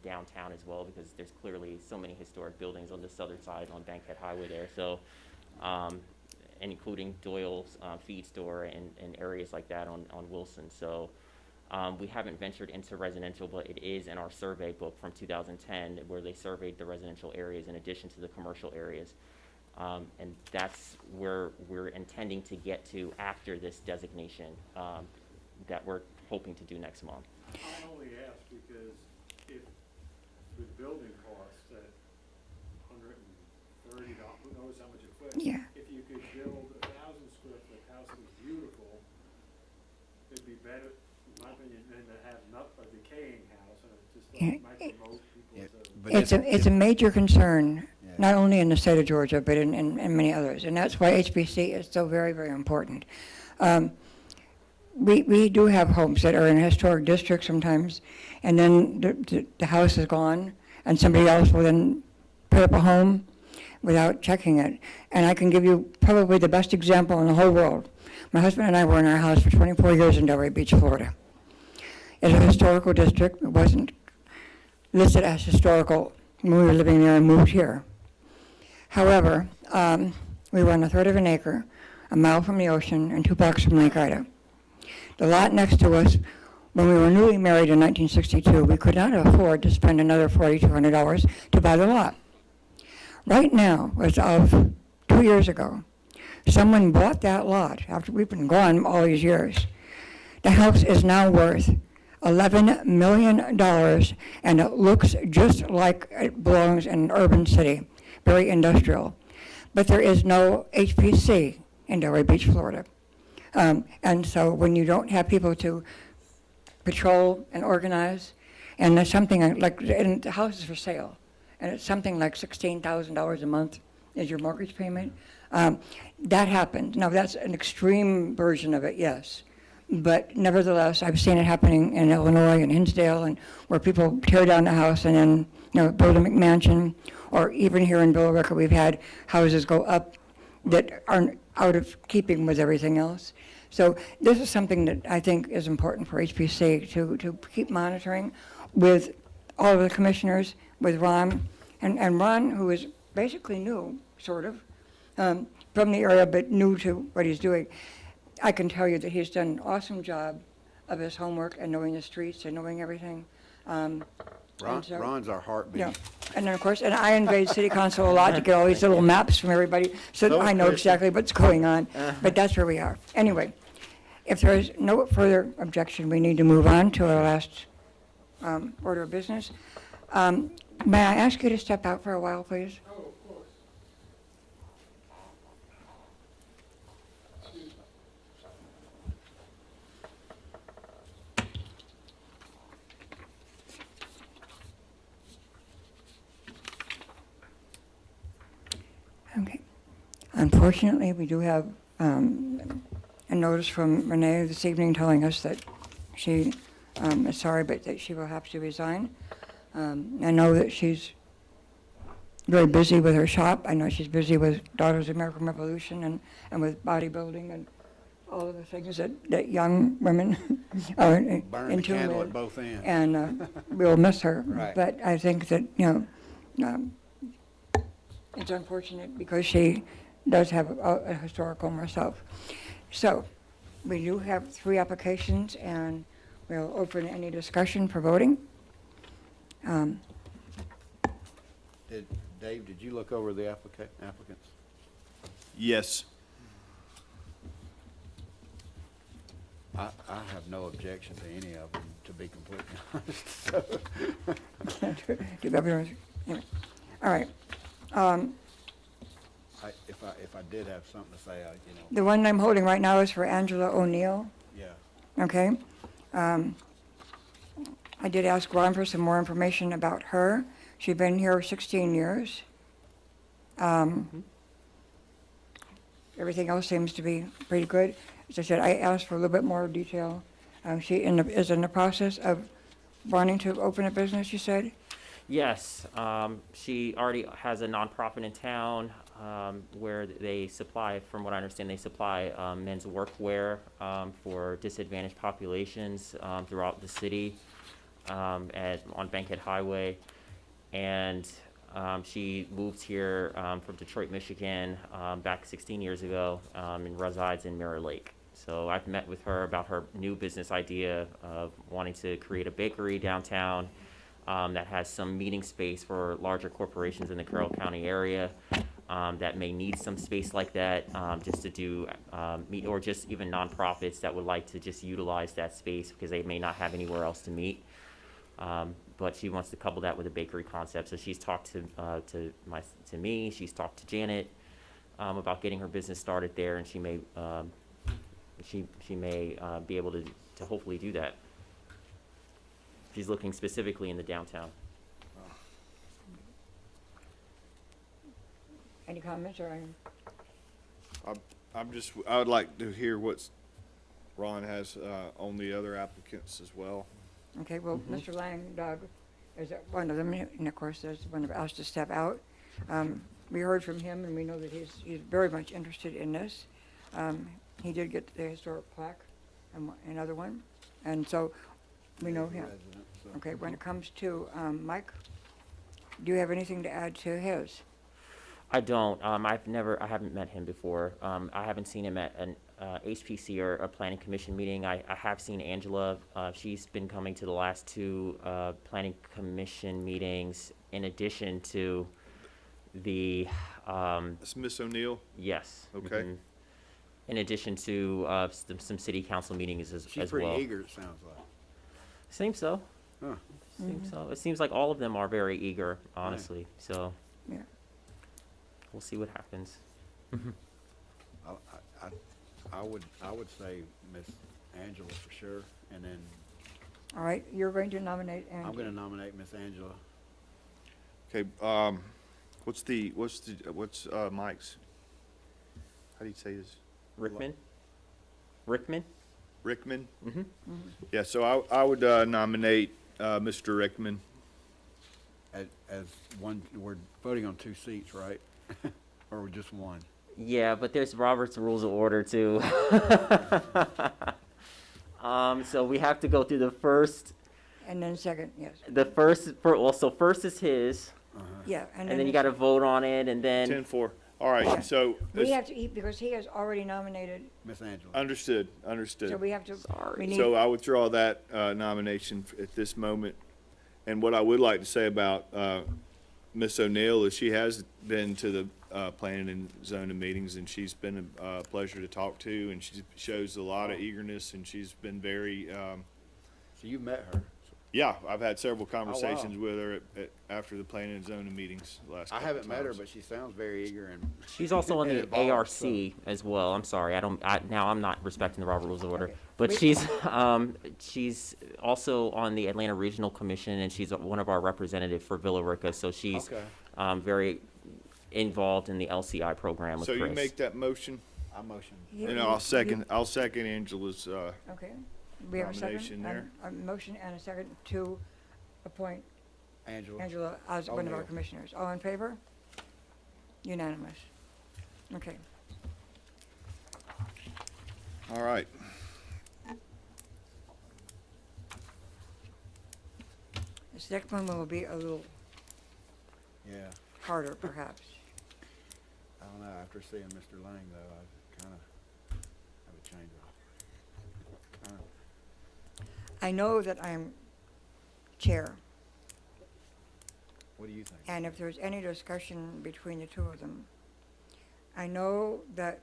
[SPEAKER 4] downtown as well, because there's clearly so many historic buildings on the southern side on Bankhead Highway there. So, and including Doyle's feed store and areas like that on Wilson. So, we haven't ventured into residential, but it is in our survey book from 2010 where they surveyed the residential areas in addition to the commercial areas. And that's where we're intending to get to after this designation that we're hoping to do next month.
[SPEAKER 3] I only ask because if with building costs at $130, who knows how much a foot?
[SPEAKER 1] Yeah.
[SPEAKER 3] If you could build 1,000 square foot house that was beautiful, it'd be better, in my opinion, than to have a decaying house, and it just
[SPEAKER 1] Yeah,
[SPEAKER 3] might promote people
[SPEAKER 2] Yeah,
[SPEAKER 3] to.
[SPEAKER 2] but
[SPEAKER 1] It's a major concern,
[SPEAKER 2] Yeah.
[SPEAKER 1] not only in the state of Georgia, but in many others. And that's why HBC is so very, very important. We do have homes that are in historic districts sometimes, and then the house is gone, and somebody else will then put up a home without checking it. And I can give you probably the best example in the whole world. My husband and I were in our house for 24 years in Delray Beach, Florida. It's a historical district. It wasn't listed as historical when we were living there and moved here. However, we were on a third of an acre, a mile from the ocean, and 2 blocks from Lake Ida. The lot next to us, when we were newly married in 1962, we could not afford to spend another $4,200 to buy the lot. Right now, as of 2 years ago, someone bought that lot after we've been gone all these years. The house is now worth $11 million, and it looks just like it belongs in an urban city, very industrial. But there is no HPC in Delray Beach, Florida. And so when you don't have people to patrol and organize, and there's something like, and the house is for sale, and it's something like $16,000 a month is your mortgage payment, that happened. Now, that's an extreme version of it, yes. But nevertheless, I've seen it happening in Illinois and Hinsdale, and where people tear down the house and then build a McMansion, or even here in Villa Rica, we've had houses go up that aren't out of keeping with everything else. So this is something that I think is important for HPC to keep monitoring with all of the commissioners, with Ron, and Ron, who is basically new, sort of, from the area, but new to what he's doing. I can tell you that he's done an awesome job of his homework and knowing the streets and knowing everything.
[SPEAKER 2] Ron's our heartbeat.
[SPEAKER 1] Yeah, and then of course, and I invade city council a lot to get all these little maps from everybody, so
[SPEAKER 2] So
[SPEAKER 1] I know
[SPEAKER 2] Kristen.
[SPEAKER 1] exactly what's going on, but that's where we are. Anyway, if there is no further objection, we need to move on to our last order of business. May I ask you to step out for a while, please?
[SPEAKER 3] Oh, of course. Excuse me.
[SPEAKER 1] Okay. Unfortunately, we do have a notice from Renee this evening telling us that she is sorry, but that she will have to resign. I know that she's very busy with her shop. I know she's busy with Daughters of American Revolution and with bodybuilding and all of the things that young women are
[SPEAKER 2] Burn the
[SPEAKER 1] in tune
[SPEAKER 2] candle
[SPEAKER 1] with.
[SPEAKER 2] at both ends.
[SPEAKER 1] And we'll miss her.
[SPEAKER 2] Right.
[SPEAKER 1] But I think that, it's unfortunate because she does have a historical herself. So, we do have 3 applications, and we'll open any discussion for voting.
[SPEAKER 2] Dave, did you look over the applicants?
[SPEAKER 5] Yes.
[SPEAKER 2] I have no objection to any of them, to be completely honest. So,
[SPEAKER 1] Do everyone's- anyway. All right.
[SPEAKER 2] if I did have something to say,
[SPEAKER 1] The one I'm holding right now is for Angela O'Neill,
[SPEAKER 2] yeah.
[SPEAKER 1] okay? I did ask Ron for some more information about her. She's been here 16 years. Everything else seems to be pretty good. As I said, I asked for a little bit more detail. She is in the process of wanting to open a business, you said?
[SPEAKER 4] Yes, she already has a nonprofit in town where they supply, from what I understand, they supply men's workwear for disadvantaged populations throughout the city on Bankhead Highway. And she moved here from Detroit, Michigan back 16 years ago and resides in Mirror Lake. So I've met with her about her new business idea of wanting to create a bakery downtown that has some meeting space for larger corporations in the Carroll County area that may need some space like that just to do meet, or just even nonprofits that would like to just utilize that space because they may not have anywhere else to meet. But she wants to couple that with a bakery concept. So she's talked to me. She's talked to Janet about getting her business started there, and she may be able to hopefully do that. She's looking specifically in the downtown.
[SPEAKER 1] Any comments or any?
[SPEAKER 5] I would like to hear what Ron has on the other applicants as well.
[SPEAKER 1] Okay, well, Mr. Lang, Doug, is one of them, and of course, there's one of us to step out. We heard from him, and we know that he's very much interested in this. He did get the historic plaque, and another one, and so we know him.
[SPEAKER 2] Resident, so.
[SPEAKER 1] Okay, when it comes to Mike, do you have anything to add to his?
[SPEAKER 4] I don't. I haven't met him before. I haven't seen him at an HPC or a planning commission meeting. I have seen Angela. She's been coming to the last 2 planning commission meetings in addition to the,
[SPEAKER 5] That's Miss O'Neill.
[SPEAKER 4] yes.
[SPEAKER 5] Okay.
[SPEAKER 4] mhm. In addition to some city council meetings as
[SPEAKER 2] She's
[SPEAKER 4] well.
[SPEAKER 2] pretty eager, it sounds like.
[SPEAKER 4] Seems so.
[SPEAKER 2] Huh.
[SPEAKER 4] Seems so. It seems like all of them are very eager, honestly. So
[SPEAKER 1] Yeah.
[SPEAKER 4] we'll see what happens.
[SPEAKER 2] I would say Miss Angela for sure, and then
[SPEAKER 1] All right, you're going to nominate Angela.
[SPEAKER 2] I'm gonna nominate Miss Angela.
[SPEAKER 5] Okay, what's Mike's? How do you say his?
[SPEAKER 4] Rickman? Rickman?
[SPEAKER 5] Rickman?
[SPEAKER 4] Mm-hmm.
[SPEAKER 5] Yeah, so I would nominate Mr. Rickman.
[SPEAKER 2] As one, we're voting on 2 seats, right? Or just one?
[SPEAKER 4] Yeah, but there's Robert's Rules of Order too. So we have to go through the first.
[SPEAKER 1] And then second, yes.
[SPEAKER 4] So first is his,
[SPEAKER 1] Yeah,
[SPEAKER 4] and then you got to vote on it, and then
[SPEAKER 5] 10-4. All right, so,
[SPEAKER 1] We have to, because he has already nominated,
[SPEAKER 2] Miss Angela.
[SPEAKER 5] understood.
[SPEAKER 1] so we have to, we need,
[SPEAKER 5] So I withdraw that nomination at this moment. And what I would like to say about Miss O'Neill is she has been to the planning and zoning meetings, and she's been a pleasure to talk to, and she shows a lot of eagerness, and she's been very,
[SPEAKER 2] So you met her.
[SPEAKER 5] yeah, I've had several conversations with her after the planning and zoning meetings the last
[SPEAKER 2] I
[SPEAKER 5] couple
[SPEAKER 2] haven't met her,
[SPEAKER 5] times.
[SPEAKER 2] but she sounds very eager and.
[SPEAKER 4] she's also on
[SPEAKER 2] and
[SPEAKER 4] the
[SPEAKER 2] involved,
[SPEAKER 4] ARC
[SPEAKER 2] so-
[SPEAKER 4] as well. I'm sorry, now I'm not respecting the Robert Rules of Order,
[SPEAKER 1] Okay.
[SPEAKER 4] but
[SPEAKER 1] We-
[SPEAKER 4] she's also on the Atlanta Regional Commission, and she's one of our representatives for Villa Rica. So she's
[SPEAKER 2] Okay.
[SPEAKER 4] very involved in the LCI program with
[SPEAKER 5] So
[SPEAKER 4] Chris.
[SPEAKER 5] you make that motion,
[SPEAKER 2] I motion.
[SPEAKER 5] and I'll second Angela's,
[SPEAKER 1] okay. We have a
[SPEAKER 5] nomination
[SPEAKER 1] second,
[SPEAKER 5] there.
[SPEAKER 1] a motion and a second to appoint
[SPEAKER 2] Angela.
[SPEAKER 1] Angela as one of our
[SPEAKER 2] O'Neill.
[SPEAKER 1] commissioners. All in favor? Unanimous. Okay.
[SPEAKER 5] All right.
[SPEAKER 1] This next one will be a little
[SPEAKER 2] Yeah,
[SPEAKER 1] harder, perhaps.
[SPEAKER 2] I don't know, after seeing Mr. Lang though, I kinda have a change of, kinda,
[SPEAKER 1] I know that I'm chair,
[SPEAKER 2] what do you think?
[SPEAKER 1] and if there's any discussion between the two of them, I know that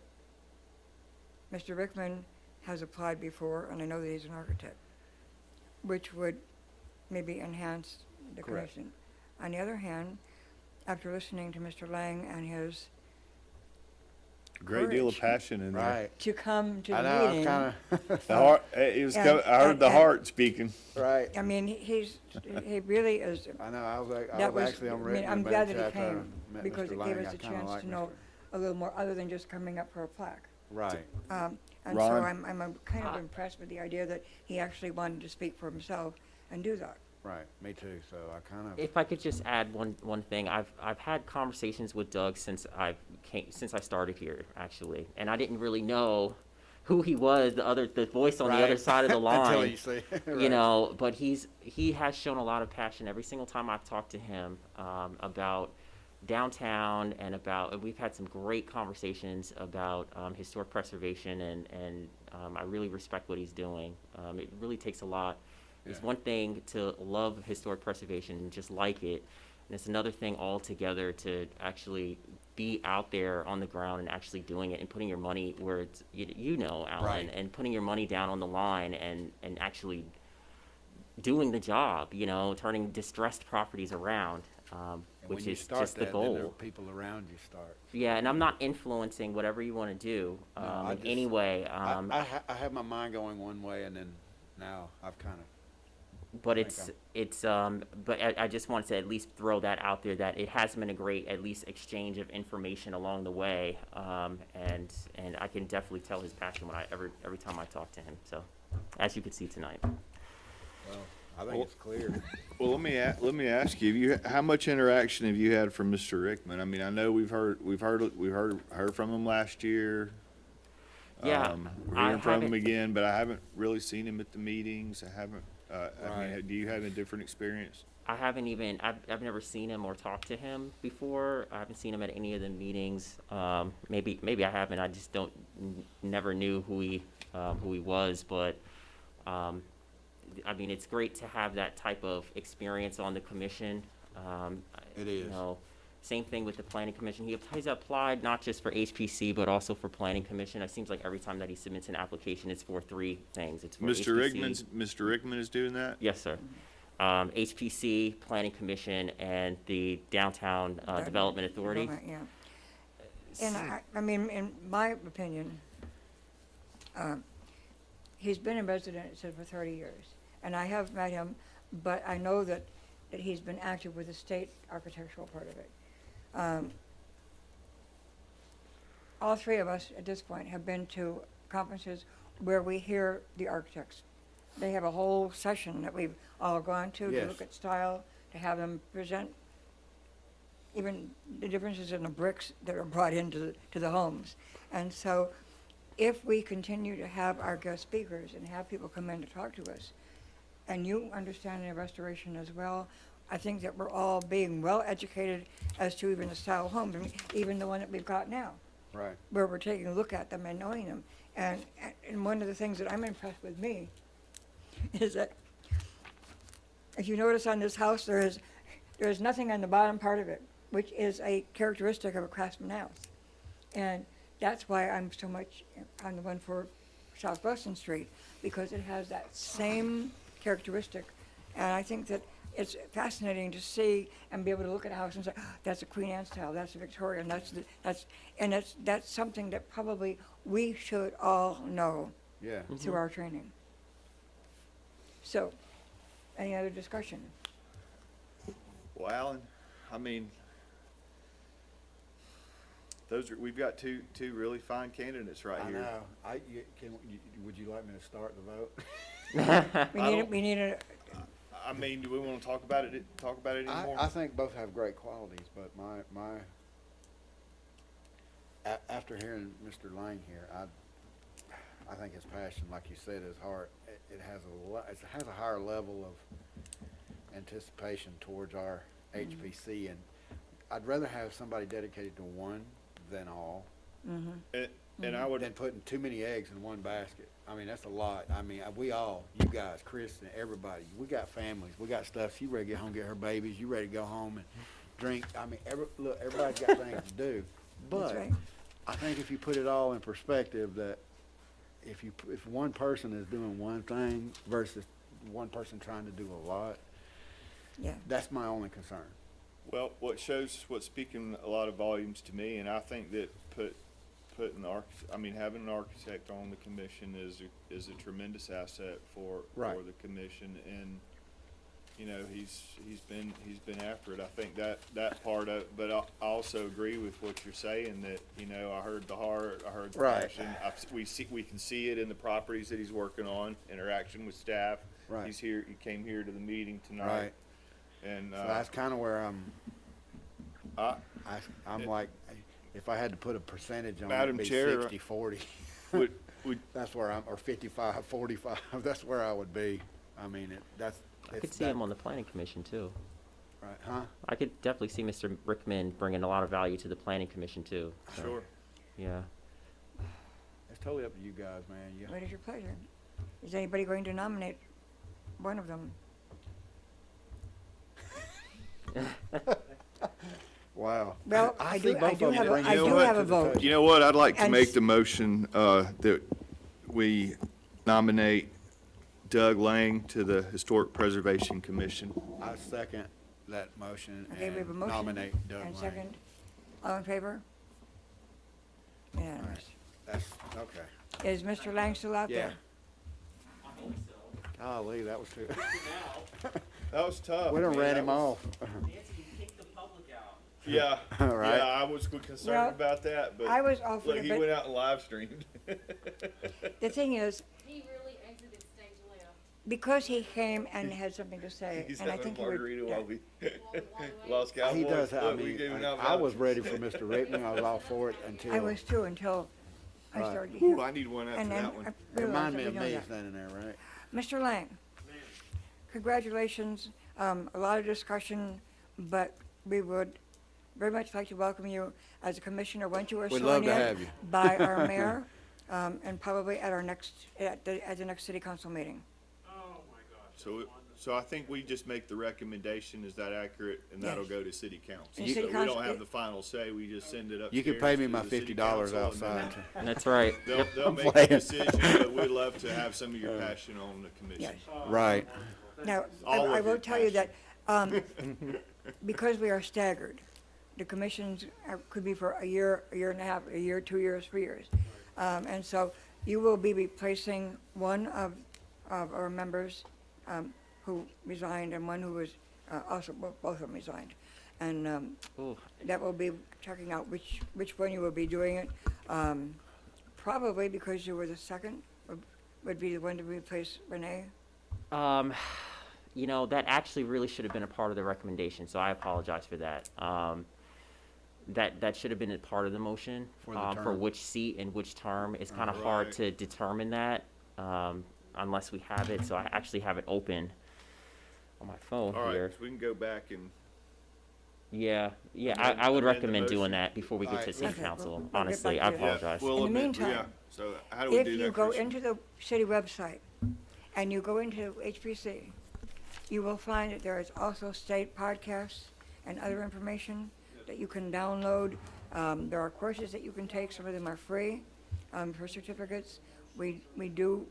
[SPEAKER 1] Mr. Rickman has applied before, and I know that he's an architect, which would maybe enhance the
[SPEAKER 2] Correct.
[SPEAKER 1] commission. On the other hand, after listening to Mr. Lang and his
[SPEAKER 5] Great deal of
[SPEAKER 1] Courage.
[SPEAKER 5] passion in there.
[SPEAKER 2] Right,
[SPEAKER 1] to come to
[SPEAKER 2] I
[SPEAKER 1] the
[SPEAKER 2] know,
[SPEAKER 1] meeting.
[SPEAKER 2] I'm kinda,
[SPEAKER 5] The heart, it was,
[SPEAKER 1] And-
[SPEAKER 5] I heard the
[SPEAKER 1] and-
[SPEAKER 5] heart speaking.
[SPEAKER 2] right,
[SPEAKER 1] I mean, he really is.
[SPEAKER 2] I know, I
[SPEAKER 1] That
[SPEAKER 2] was
[SPEAKER 1] was,
[SPEAKER 2] actually
[SPEAKER 1] I
[SPEAKER 2] on
[SPEAKER 1] mean,
[SPEAKER 2] Rickman
[SPEAKER 1] I'm glad
[SPEAKER 2] bench
[SPEAKER 1] that he
[SPEAKER 2] after I
[SPEAKER 1] came,
[SPEAKER 2] met
[SPEAKER 1] because
[SPEAKER 2] Mr.
[SPEAKER 1] it
[SPEAKER 2] Lang.
[SPEAKER 1] gave us
[SPEAKER 2] I
[SPEAKER 1] a
[SPEAKER 2] kinda
[SPEAKER 1] chance
[SPEAKER 2] like
[SPEAKER 1] to know
[SPEAKER 2] Mr.
[SPEAKER 1] a little more, other than just coming up for a plaque.
[SPEAKER 2] Right,
[SPEAKER 1] And so
[SPEAKER 5] Ron?
[SPEAKER 1] I'm kind of impressed with the idea that he actually wanted to speak for himself and do that.
[SPEAKER 2] right, me too, so I kind of,
[SPEAKER 4] If I could just add one thing, I've had conversations with Doug since I started here, actually, and I didn't really know who he was, the voice on the other
[SPEAKER 2] Right.
[SPEAKER 4] side of the
[SPEAKER 2] until
[SPEAKER 4] line.
[SPEAKER 2] you see,
[SPEAKER 4] You
[SPEAKER 2] right.
[SPEAKER 4] know, but he has shown a lot of passion every single time I've talked to him about downtown and we've had some great conversations about historic preservation, and I really respect what he's doing. It really takes a lot. It's
[SPEAKER 2] Yeah.
[SPEAKER 4] one thing to love historic preservation and just like it, and it's another thing altogether to actually be out there on the ground and actually doing it and putting your money where it's, Alan,
[SPEAKER 2] Right.
[SPEAKER 4] and putting your money down on the line and actually doing the job, turning distressed properties around,
[SPEAKER 2] And
[SPEAKER 4] which
[SPEAKER 2] when you
[SPEAKER 4] is
[SPEAKER 2] start
[SPEAKER 4] just the
[SPEAKER 2] that, then the
[SPEAKER 4] goal.
[SPEAKER 2] people around you start.
[SPEAKER 4] Yeah, and I'm not influencing whatever you want to do
[SPEAKER 2] No, I
[SPEAKER 4] in
[SPEAKER 2] just-
[SPEAKER 4] any way,
[SPEAKER 2] I have my mind going one way, and then now I've kind of,
[SPEAKER 4] but
[SPEAKER 2] think
[SPEAKER 4] but I just wanted to at least throw that out there, that it has been a great, at least, exchange of information along the way, and I can definitely tell his passion every time I talk to him. So, as you could see tonight.
[SPEAKER 2] well, I think it's clear.
[SPEAKER 5] Well, let me ask you, how much interaction have you had from Mr. Rickman? I mean, I know we've heard from him last year.
[SPEAKER 4] Yeah,
[SPEAKER 5] We're
[SPEAKER 4] I
[SPEAKER 5] hearing from him
[SPEAKER 4] haven't-
[SPEAKER 5] again, but I haven't really seen him at the meetings. I haven't, I mean,
[SPEAKER 2] Right.
[SPEAKER 5] do you have a different experience?
[SPEAKER 4] I've never seen him or talked to him before. I haven't seen him at any of the meetings. Maybe I haven't. I just never knew who he was. But I mean, it's great to have that type of experience on the commission.
[SPEAKER 2] It is.
[SPEAKER 4] You know, same thing with the planning commission. He's applied not just for HPC but also for planning commission. It seems like every time that he submits an application, it's for three things. It's for
[SPEAKER 5] Mr.
[SPEAKER 4] HPC.
[SPEAKER 5] Mr. Rickman is doing that?
[SPEAKER 4] Yes, sir. HPC, Planning Commission, and the Downtown Development Authority.
[SPEAKER 1] Yeah. And I mean, in my opinion, he's been a resident for 30 years. And I have met him, but I know that he's been active with the state architectural part of it. All three of us at this point have been to conferences where we hear the architects. They have a whole session that we've all gone to
[SPEAKER 2] Yes.
[SPEAKER 1] look at style, to have them present even the differences in the bricks that are brought into the homes. And so if we continue to have our guest speakers and have people come in to talk to us, and you understand the restoration as well, I think that we're all being well educated as to even the style of homes, and even the one that we've got now,
[SPEAKER 2] Right.
[SPEAKER 1] where we're taking a look at them and knowing them. And one of the things that I'm impressed with me is that if you notice on this house, there is nothing on the bottom part of it, which is a characteristic of a craftsman house. And that's why I'm so much on the one for South Weston Street, because it has that same characteristic. And I think that it's fascinating to see and be able to look at a house and say, "Oh, that's a Queen Anne style, that's a Victorian, that's something that probably we should all know
[SPEAKER 2] Yeah.
[SPEAKER 1] through our training." So, any other discussion?
[SPEAKER 5] Well, Alan, I mean, we've got two really fine candidates right
[SPEAKER 2] I
[SPEAKER 5] here.
[SPEAKER 2] know. Would you like me to start the vote?
[SPEAKER 1] We need a,
[SPEAKER 5] I mean, do we want to talk about it anymore?
[SPEAKER 2] I think both have great qualities, but After hearing Mr. Lang here, I think his passion, like you said, his heart, it has it has a higher level of anticipation towards our HPC, and I'd rather have somebody dedicated to one than all,
[SPEAKER 5] And I would,
[SPEAKER 2] than putting too many eggs in one basket. I mean, that's a lot. I mean, we all, you guys, Chris and everybody, we got families, we got stuff. She ready to get home, get her babies. You ready to go home and drink. I mean, look, everybody's got things to do.
[SPEAKER 1] That's
[SPEAKER 2] But
[SPEAKER 1] right.
[SPEAKER 2] I think if you put it all in perspective, that if one person is doing one thing versus one person trying to do a lot,
[SPEAKER 1] Yeah,
[SPEAKER 2] that's my only concern.
[SPEAKER 5] well, what's speaking a lot of volumes to me, and I think that having an architect on the commission is a tremendous asset for
[SPEAKER 2] Right.
[SPEAKER 5] the commission, and you know he's been after it. I think that part of, but I also agree with what you're saying, that you know I heard the heart, I heard the
[SPEAKER 2] Right.
[SPEAKER 5] passion. We can see it in the properties that he's working on, interaction with staff.
[SPEAKER 2] Right.
[SPEAKER 5] He came here to the meeting tonight,
[SPEAKER 2] Right.
[SPEAKER 5] and
[SPEAKER 2] So that's kind of where I'm
[SPEAKER 5] it-
[SPEAKER 2] like, if I had to put a percentage on it,
[SPEAKER 5] Madam
[SPEAKER 2] it'd be
[SPEAKER 5] Chair,
[SPEAKER 2] 60-40.
[SPEAKER 5] would
[SPEAKER 2] That's where or 55-45. That's where I would be. I mean,
[SPEAKER 4] I could see him on the planning commission too.
[SPEAKER 2] Right, huh?
[SPEAKER 4] I could definitely see Mr. Rickman bringing a lot of value to the planning commission too. So,
[SPEAKER 5] sure.
[SPEAKER 4] Yeah.
[SPEAKER 2] It's totally up to you guys, man. You,
[SPEAKER 1] what is your pleasure? Is anybody going to nominate one of them?
[SPEAKER 2] wow.
[SPEAKER 1] Well, I do
[SPEAKER 2] see both of them
[SPEAKER 1] have a-
[SPEAKER 2] bring
[SPEAKER 1] I
[SPEAKER 2] it
[SPEAKER 1] do
[SPEAKER 2] to the
[SPEAKER 1] have a vote.
[SPEAKER 2] table.
[SPEAKER 5] You know what, I'd like to
[SPEAKER 1] And
[SPEAKER 5] make
[SPEAKER 1] s-
[SPEAKER 5] the motion, that we nominate Doug Lang to the Historic Preservation Commission.
[SPEAKER 2] I second that motion
[SPEAKER 1] Okay, we have a
[SPEAKER 2] and
[SPEAKER 1] motion
[SPEAKER 2] nominate Doug
[SPEAKER 1] and
[SPEAKER 2] Lang.
[SPEAKER 1] second. All in favor? Unanimous.
[SPEAKER 2] That's, okay.
[SPEAKER 1] Is Mr. Lang still out
[SPEAKER 2] Yeah.
[SPEAKER 1] there?
[SPEAKER 2] Golly, that was too.
[SPEAKER 5] That was tough.
[SPEAKER 2] We done
[SPEAKER 5] man.
[SPEAKER 2] ran
[SPEAKER 5] That
[SPEAKER 2] him
[SPEAKER 5] was-
[SPEAKER 2] off.
[SPEAKER 4] Nancy, you kicked the public out.
[SPEAKER 5] Yeah,
[SPEAKER 2] Right.
[SPEAKER 5] yeah, I was concerned
[SPEAKER 1] Well,
[SPEAKER 5] about that, but
[SPEAKER 1] I was all for
[SPEAKER 5] look,
[SPEAKER 1] it,
[SPEAKER 5] he
[SPEAKER 1] but
[SPEAKER 5] went out and live streamed.
[SPEAKER 1] the thing is,
[SPEAKER 6] He really exited stage left.
[SPEAKER 1] because he came and had something to say,
[SPEAKER 5] He's
[SPEAKER 1] and I
[SPEAKER 5] having a
[SPEAKER 1] think he would.
[SPEAKER 5] margarita
[SPEAKER 1] yeah.
[SPEAKER 5] while we
[SPEAKER 6] While we
[SPEAKER 5] lost
[SPEAKER 6] wait.
[SPEAKER 5] Cowboys.
[SPEAKER 2] He does, I
[SPEAKER 5] Look, we
[SPEAKER 2] mean,
[SPEAKER 5] gave him out
[SPEAKER 2] I was
[SPEAKER 5] vouchers.
[SPEAKER 2] ready for Mr. Rickman. I was all for it until.
[SPEAKER 1] I was too, until I
[SPEAKER 2] Right.
[SPEAKER 1] started to hear.
[SPEAKER 5] Ooh, I need one after
[SPEAKER 1] And then
[SPEAKER 5] that one.
[SPEAKER 1] I realized
[SPEAKER 2] Remind
[SPEAKER 1] that
[SPEAKER 2] me
[SPEAKER 1] we
[SPEAKER 2] of
[SPEAKER 1] know
[SPEAKER 2] me
[SPEAKER 1] that.
[SPEAKER 2] standing there, right?
[SPEAKER 1] Mr. Lang, congratulations. A lot of discussion, but we would very much like to welcome you as a commissioner once you are
[SPEAKER 2] We'd
[SPEAKER 1] sworn
[SPEAKER 2] love to
[SPEAKER 1] in
[SPEAKER 2] have you.
[SPEAKER 1] by our mayor, and probably at the next city council meeting.
[SPEAKER 3] Oh, my gosh.
[SPEAKER 5] So,
[SPEAKER 3] that's
[SPEAKER 5] so I think we just make the recommendation, is that accurate? And that'll
[SPEAKER 1] Yes.
[SPEAKER 5] go to city council.
[SPEAKER 1] And
[SPEAKER 5] So
[SPEAKER 1] city
[SPEAKER 5] we
[SPEAKER 1] council-
[SPEAKER 5] don't have the final say, we just send it upstairs.
[SPEAKER 2] You can pay me
[SPEAKER 5] to
[SPEAKER 2] my
[SPEAKER 5] the city
[SPEAKER 2] $50
[SPEAKER 5] council, and then
[SPEAKER 2] outside.
[SPEAKER 4] That's right.
[SPEAKER 5] They'll
[SPEAKER 4] Yep.
[SPEAKER 5] they'll make a
[SPEAKER 2] playing.
[SPEAKER 5] decision, but we'd love to have some of your passion on the commission.
[SPEAKER 1] Yes.
[SPEAKER 2] Right.
[SPEAKER 1] Now,
[SPEAKER 5] All
[SPEAKER 1] I
[SPEAKER 5] of
[SPEAKER 1] will
[SPEAKER 5] your
[SPEAKER 1] tell you that, because we are staggered, the commissions could be for a year and a half, a year, 2 years, 3 years. And so you will be replacing one of our members who resigned and one who was also, both of them resigned. And
[SPEAKER 4] Ooh,
[SPEAKER 1] that will be checking out which one you will be doing it. Probably because you were the second, would be the one to replace Renee.
[SPEAKER 4] you know, that actually really should have been a part of the recommendation, so I apologize for that. That should have been a part of the motion,
[SPEAKER 2] For the
[SPEAKER 4] for
[SPEAKER 2] term.
[SPEAKER 4] which seat and which term. It's kind of hard
[SPEAKER 5] Right.
[SPEAKER 4] to determine that, unless we have it, so I actually have it open on my phone
[SPEAKER 5] All right,
[SPEAKER 4] here.
[SPEAKER 5] so we can go back and,
[SPEAKER 4] Yeah,
[SPEAKER 5] Amend-
[SPEAKER 4] I would
[SPEAKER 5] amend the
[SPEAKER 4] recommend doing
[SPEAKER 5] motion.
[SPEAKER 4] that before we get to
[SPEAKER 2] Alright.
[SPEAKER 4] city
[SPEAKER 1] Okay,
[SPEAKER 4] council,
[SPEAKER 1] we'll get
[SPEAKER 4] honestly,
[SPEAKER 1] back
[SPEAKER 4] I
[SPEAKER 1] to that.
[SPEAKER 5] yeah,
[SPEAKER 4] apologize.
[SPEAKER 5] we'll
[SPEAKER 1] In the
[SPEAKER 5] amend, yeah.
[SPEAKER 1] meantime,
[SPEAKER 5] So how do we
[SPEAKER 1] If
[SPEAKER 5] do that,
[SPEAKER 1] you go
[SPEAKER 5] Chris?
[SPEAKER 1] into the city website and you go into HPC, you will find that there is also state podcasts and other information that you can download. There are courses that you can take, some of them are free, for certificates. We do,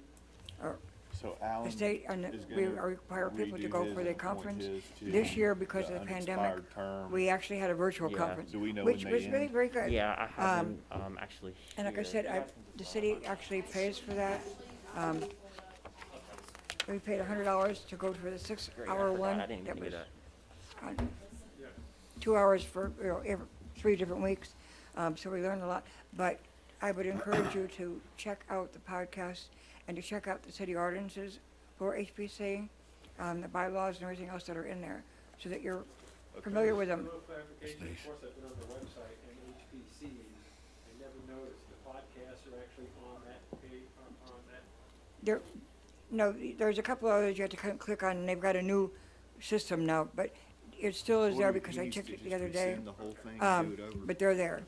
[SPEAKER 5] So
[SPEAKER 1] the
[SPEAKER 5] Alan
[SPEAKER 1] state, and
[SPEAKER 5] is
[SPEAKER 1] we
[SPEAKER 5] gonna
[SPEAKER 1] require people to
[SPEAKER 5] redo
[SPEAKER 1] go
[SPEAKER 5] his
[SPEAKER 1] for the
[SPEAKER 5] and appoint
[SPEAKER 1] conference.
[SPEAKER 5] his to
[SPEAKER 1] This year, because
[SPEAKER 5] the
[SPEAKER 1] of the pandemic,
[SPEAKER 5] unexpired term.
[SPEAKER 1] we actually had a virtual
[SPEAKER 4] Yeah.
[SPEAKER 1] conference,
[SPEAKER 5] Do we know
[SPEAKER 1] which
[SPEAKER 5] when
[SPEAKER 1] was
[SPEAKER 5] they
[SPEAKER 1] really
[SPEAKER 5] end?
[SPEAKER 1] very good.
[SPEAKER 4] Yeah, I have them, actually
[SPEAKER 1] And like I
[SPEAKER 4] here.
[SPEAKER 1] said, the city actually pays for that. We paid $100 to go for the
[SPEAKER 4] Great, I
[SPEAKER 1] 6-hour
[SPEAKER 4] forgot,
[SPEAKER 1] one.
[SPEAKER 4] I didn't
[SPEAKER 1] That
[SPEAKER 4] think of
[SPEAKER 1] was
[SPEAKER 4] that.
[SPEAKER 1] 2 hours for, 3 different weeks. So we learned a lot. But I would encourage you to check out the podcast and to check out the city ordinances for HPC, the bylaws and everything else that are in there, so that you're familiar with
[SPEAKER 3] A
[SPEAKER 1] them.
[SPEAKER 3] little clarification, of course, I've been on the website and HPC, I never noticed, the podcasts are actually on that page, on that.
[SPEAKER 1] There, no, there's a couple others you have to click on, and they've got a new system now, but it still is there because I checked it the other day.
[SPEAKER 5] The whole thing, and do it over.
[SPEAKER 1] But they're there.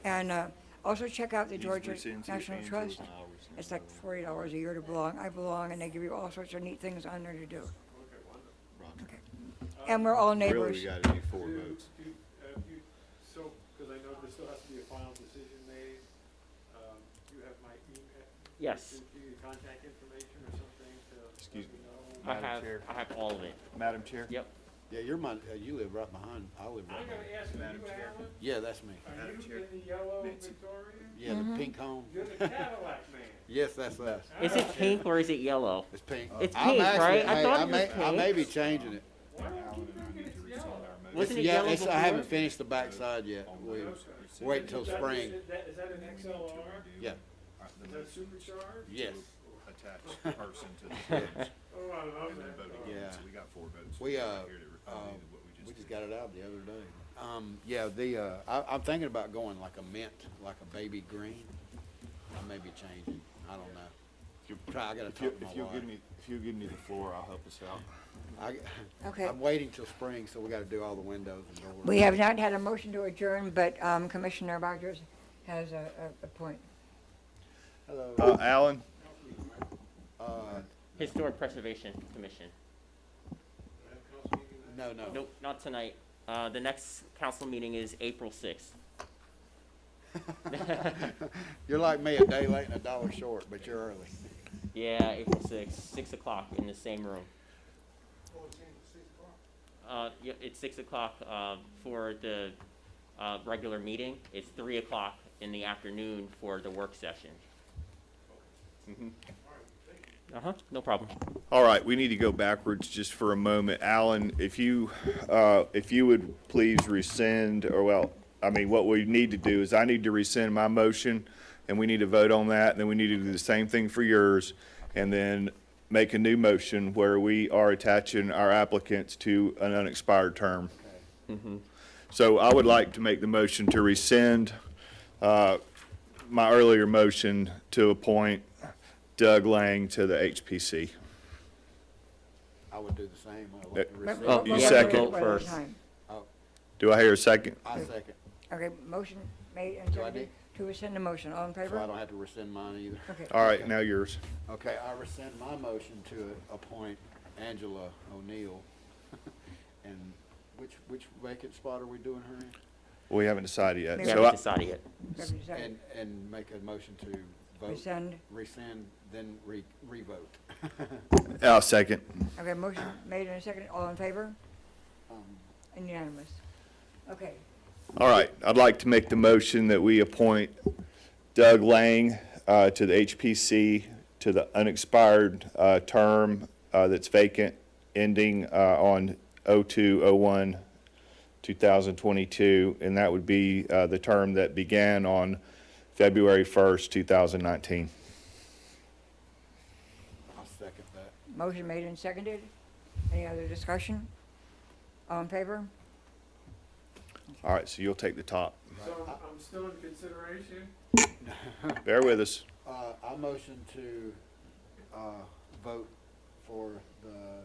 [SPEAKER 1] And also check out the
[SPEAKER 5] Just
[SPEAKER 1] Georgia
[SPEAKER 5] rescinds the
[SPEAKER 1] National
[SPEAKER 5] Angela
[SPEAKER 1] Trust.
[SPEAKER 5] and I'll rescind
[SPEAKER 1] It's like
[SPEAKER 5] mine.
[SPEAKER 1] $40 a year to belong. I belong, and they give you all sorts of neat things on there to do. Okay. And we're all
[SPEAKER 5] Really,
[SPEAKER 1] neighbors.
[SPEAKER 5] we gotta do 4 votes.
[SPEAKER 3] So, because I know there still has to be a final decision made, you have my email.
[SPEAKER 4] Yes.
[SPEAKER 3] Do you contact information or something to
[SPEAKER 5] Excuse
[SPEAKER 3] let
[SPEAKER 5] me.
[SPEAKER 3] me know?
[SPEAKER 4] I have all of it.
[SPEAKER 5] Madam Chair?
[SPEAKER 4] Yep.
[SPEAKER 2] Yeah, you live right behind, I live
[SPEAKER 3] I'm
[SPEAKER 2] right
[SPEAKER 3] gonna
[SPEAKER 2] behind.
[SPEAKER 3] ask you,
[SPEAKER 5] Madam Chair.
[SPEAKER 3] Alan,
[SPEAKER 2] Yeah, that's me.
[SPEAKER 3] are
[SPEAKER 5] Madam
[SPEAKER 3] you
[SPEAKER 5] Chair.
[SPEAKER 3] in the yellow
[SPEAKER 5] Nancy.
[SPEAKER 3] Victoria?
[SPEAKER 2] Yeah, the pink home.
[SPEAKER 3] You're the Cadillac man.
[SPEAKER 2] Yes, that's us.
[SPEAKER 4] Is it pink or is it yellow?
[SPEAKER 2] It's pink.
[SPEAKER 4] It's
[SPEAKER 2] I'm
[SPEAKER 4] pink,
[SPEAKER 2] actually-
[SPEAKER 4] right? I
[SPEAKER 2] hey,
[SPEAKER 4] thought it was
[SPEAKER 2] I may
[SPEAKER 4] pink.
[SPEAKER 2] be changing it.
[SPEAKER 3] Why don't you think it's yellow?
[SPEAKER 4] Wasn't it
[SPEAKER 2] Yeah,
[SPEAKER 4] yellow
[SPEAKER 2] I haven't
[SPEAKER 4] before?
[SPEAKER 2] finished the backside yet. Wait until
[SPEAKER 3] Is that-
[SPEAKER 2] spring.
[SPEAKER 3] Is that an XLR?
[SPEAKER 2] Yeah,
[SPEAKER 3] Is that supercharged?
[SPEAKER 2] yes.
[SPEAKER 5] Attach person to the
[SPEAKER 2] Yes.
[SPEAKER 3] Oh, I love that.
[SPEAKER 2] Yeah.
[SPEAKER 5] So we got 4 votes.
[SPEAKER 2] We, we just got it out the other day. Yeah, I'm thinking about going like a mint, like a baby green. I may be changing, I don't know. I gotta talk to my wife.
[SPEAKER 5] If you'll give me the floor, I'll help us out.
[SPEAKER 1] Okay.
[SPEAKER 2] I'm waiting till spring, so we gotta do all the windows and doors.
[SPEAKER 1] We have not had a motion to adjourn, but Commissioner Rogers has a point.
[SPEAKER 2] Hello.
[SPEAKER 5] Alan?
[SPEAKER 4] Historic Preservation Commission.
[SPEAKER 2] No.
[SPEAKER 4] Nope, not tonight. The next council meeting is April 6th.
[SPEAKER 2] You're like me, a day late and a dollar short, but you're early.
[SPEAKER 4] Yeah, April 6th, 6 o'clock in the same room. Yeah, it's 6 o'clock, for the, regular meeting. It's 3 o'clock in the afternoon for the work session. No problem.
[SPEAKER 5] All right, we need to go backwards just for a moment. Alan, if you would please rescind, or well, I mean, what we need to do is I need to rescind my motion, and we need to vote on that, and then we need to do the same thing for yours, and then make a new motion where we are attaching our applicants to an unexpired term. So I would like to make the motion to rescind, my earlier motion to appoint Doug Lang to the HPC.
[SPEAKER 2] I would do the same. I would like to
[SPEAKER 1] But
[SPEAKER 2] rescind.
[SPEAKER 5] Oh, you
[SPEAKER 1] we'll do it
[SPEAKER 5] second.
[SPEAKER 1] one at a
[SPEAKER 4] First.
[SPEAKER 1] time.
[SPEAKER 5] Do I hear a second?
[SPEAKER 2] I second,
[SPEAKER 1] Okay, motion made and
[SPEAKER 2] Do I
[SPEAKER 1] seconded to rescind the motion. All in
[SPEAKER 2] so I
[SPEAKER 1] favor?
[SPEAKER 2] don't have to rescind mine either.
[SPEAKER 1] Okay.
[SPEAKER 5] All right, now yours.
[SPEAKER 2] Okay, I rescind my motion to appoint Angela O'Neill. And which vacant spot are we doing her in?
[SPEAKER 5] We haven't decided yet.
[SPEAKER 1] We
[SPEAKER 4] We
[SPEAKER 5] So
[SPEAKER 4] haven't
[SPEAKER 5] I-
[SPEAKER 4] decided yet.
[SPEAKER 1] We have to decide.
[SPEAKER 2] And make a motion to vote.
[SPEAKER 1] Rescind.
[SPEAKER 2] Then re-vote.
[SPEAKER 5] I'll second.
[SPEAKER 1] Okay, motion made and seconded. All in favor?
[SPEAKER 2] Um,
[SPEAKER 1] And unanimous. Okay.
[SPEAKER 5] All right, I'd like to make the motion that we appoint Doug Lang to the HPC to the unexpired term that's vacant, ending on 02/01/2022, and that would be the term that began on February 1st, 2019.
[SPEAKER 2] I'll second that.
[SPEAKER 1] Motion made and seconded. Any other discussion? All in favor?
[SPEAKER 5] All right, so you'll take the top.
[SPEAKER 3] So I'm still in consideration?
[SPEAKER 5] Bear with us.
[SPEAKER 2] I motion to vote for the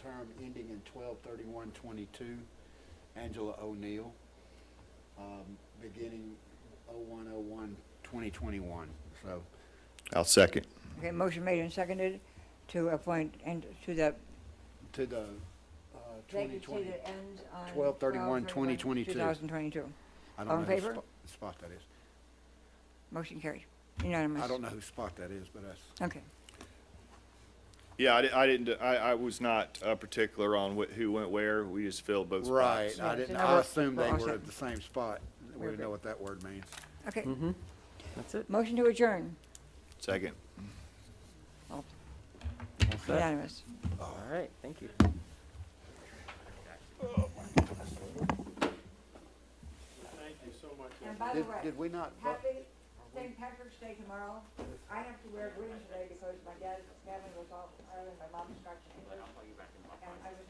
[SPEAKER 2] term ending in 12/31/22, Angela O'Neill, beginning 01/01/2021. So,
[SPEAKER 5] I'll second.
[SPEAKER 1] Okay, motion made and seconded to appoint and to the
[SPEAKER 2] to the
[SPEAKER 1] vacancy
[SPEAKER 2] 2020.
[SPEAKER 1] that ends on
[SPEAKER 2] 12/31/2022.
[SPEAKER 1] 2022.
[SPEAKER 2] I
[SPEAKER 1] All
[SPEAKER 2] don't
[SPEAKER 1] in
[SPEAKER 2] know
[SPEAKER 1] favor?
[SPEAKER 2] whose spot that is.
[SPEAKER 1] Motion carried. Unanimous.
[SPEAKER 2] I don't know whose spot that is, but that's,
[SPEAKER 1] Okay.
[SPEAKER 5] Yeah, I was not particular on who went where. We just filled both spots.
[SPEAKER 2] right.
[SPEAKER 1] Yeah,
[SPEAKER 2] I didn't,
[SPEAKER 1] so now
[SPEAKER 2] I
[SPEAKER 1] we're-
[SPEAKER 2] assumed
[SPEAKER 1] we're
[SPEAKER 2] they
[SPEAKER 1] all
[SPEAKER 2] were
[SPEAKER 1] set.
[SPEAKER 2] at the same spot. We
[SPEAKER 1] We're
[SPEAKER 2] didn't know
[SPEAKER 1] good.
[SPEAKER 2] what that word means.
[SPEAKER 1] Okay.
[SPEAKER 4] That's it.
[SPEAKER 1] Motion to adjourn.
[SPEAKER 5] Second.
[SPEAKER 1] Unanimous.
[SPEAKER 4] All right, thank you.
[SPEAKER 3] Thank you so much.
[SPEAKER 1] And by the way,
[SPEAKER 2] Did we not vote?
[SPEAKER 1] happy St. Patrick's Day tomorrow. I have to wear green today because my dad, Gavin was off Ireland, my mom's Scotch and English. And I was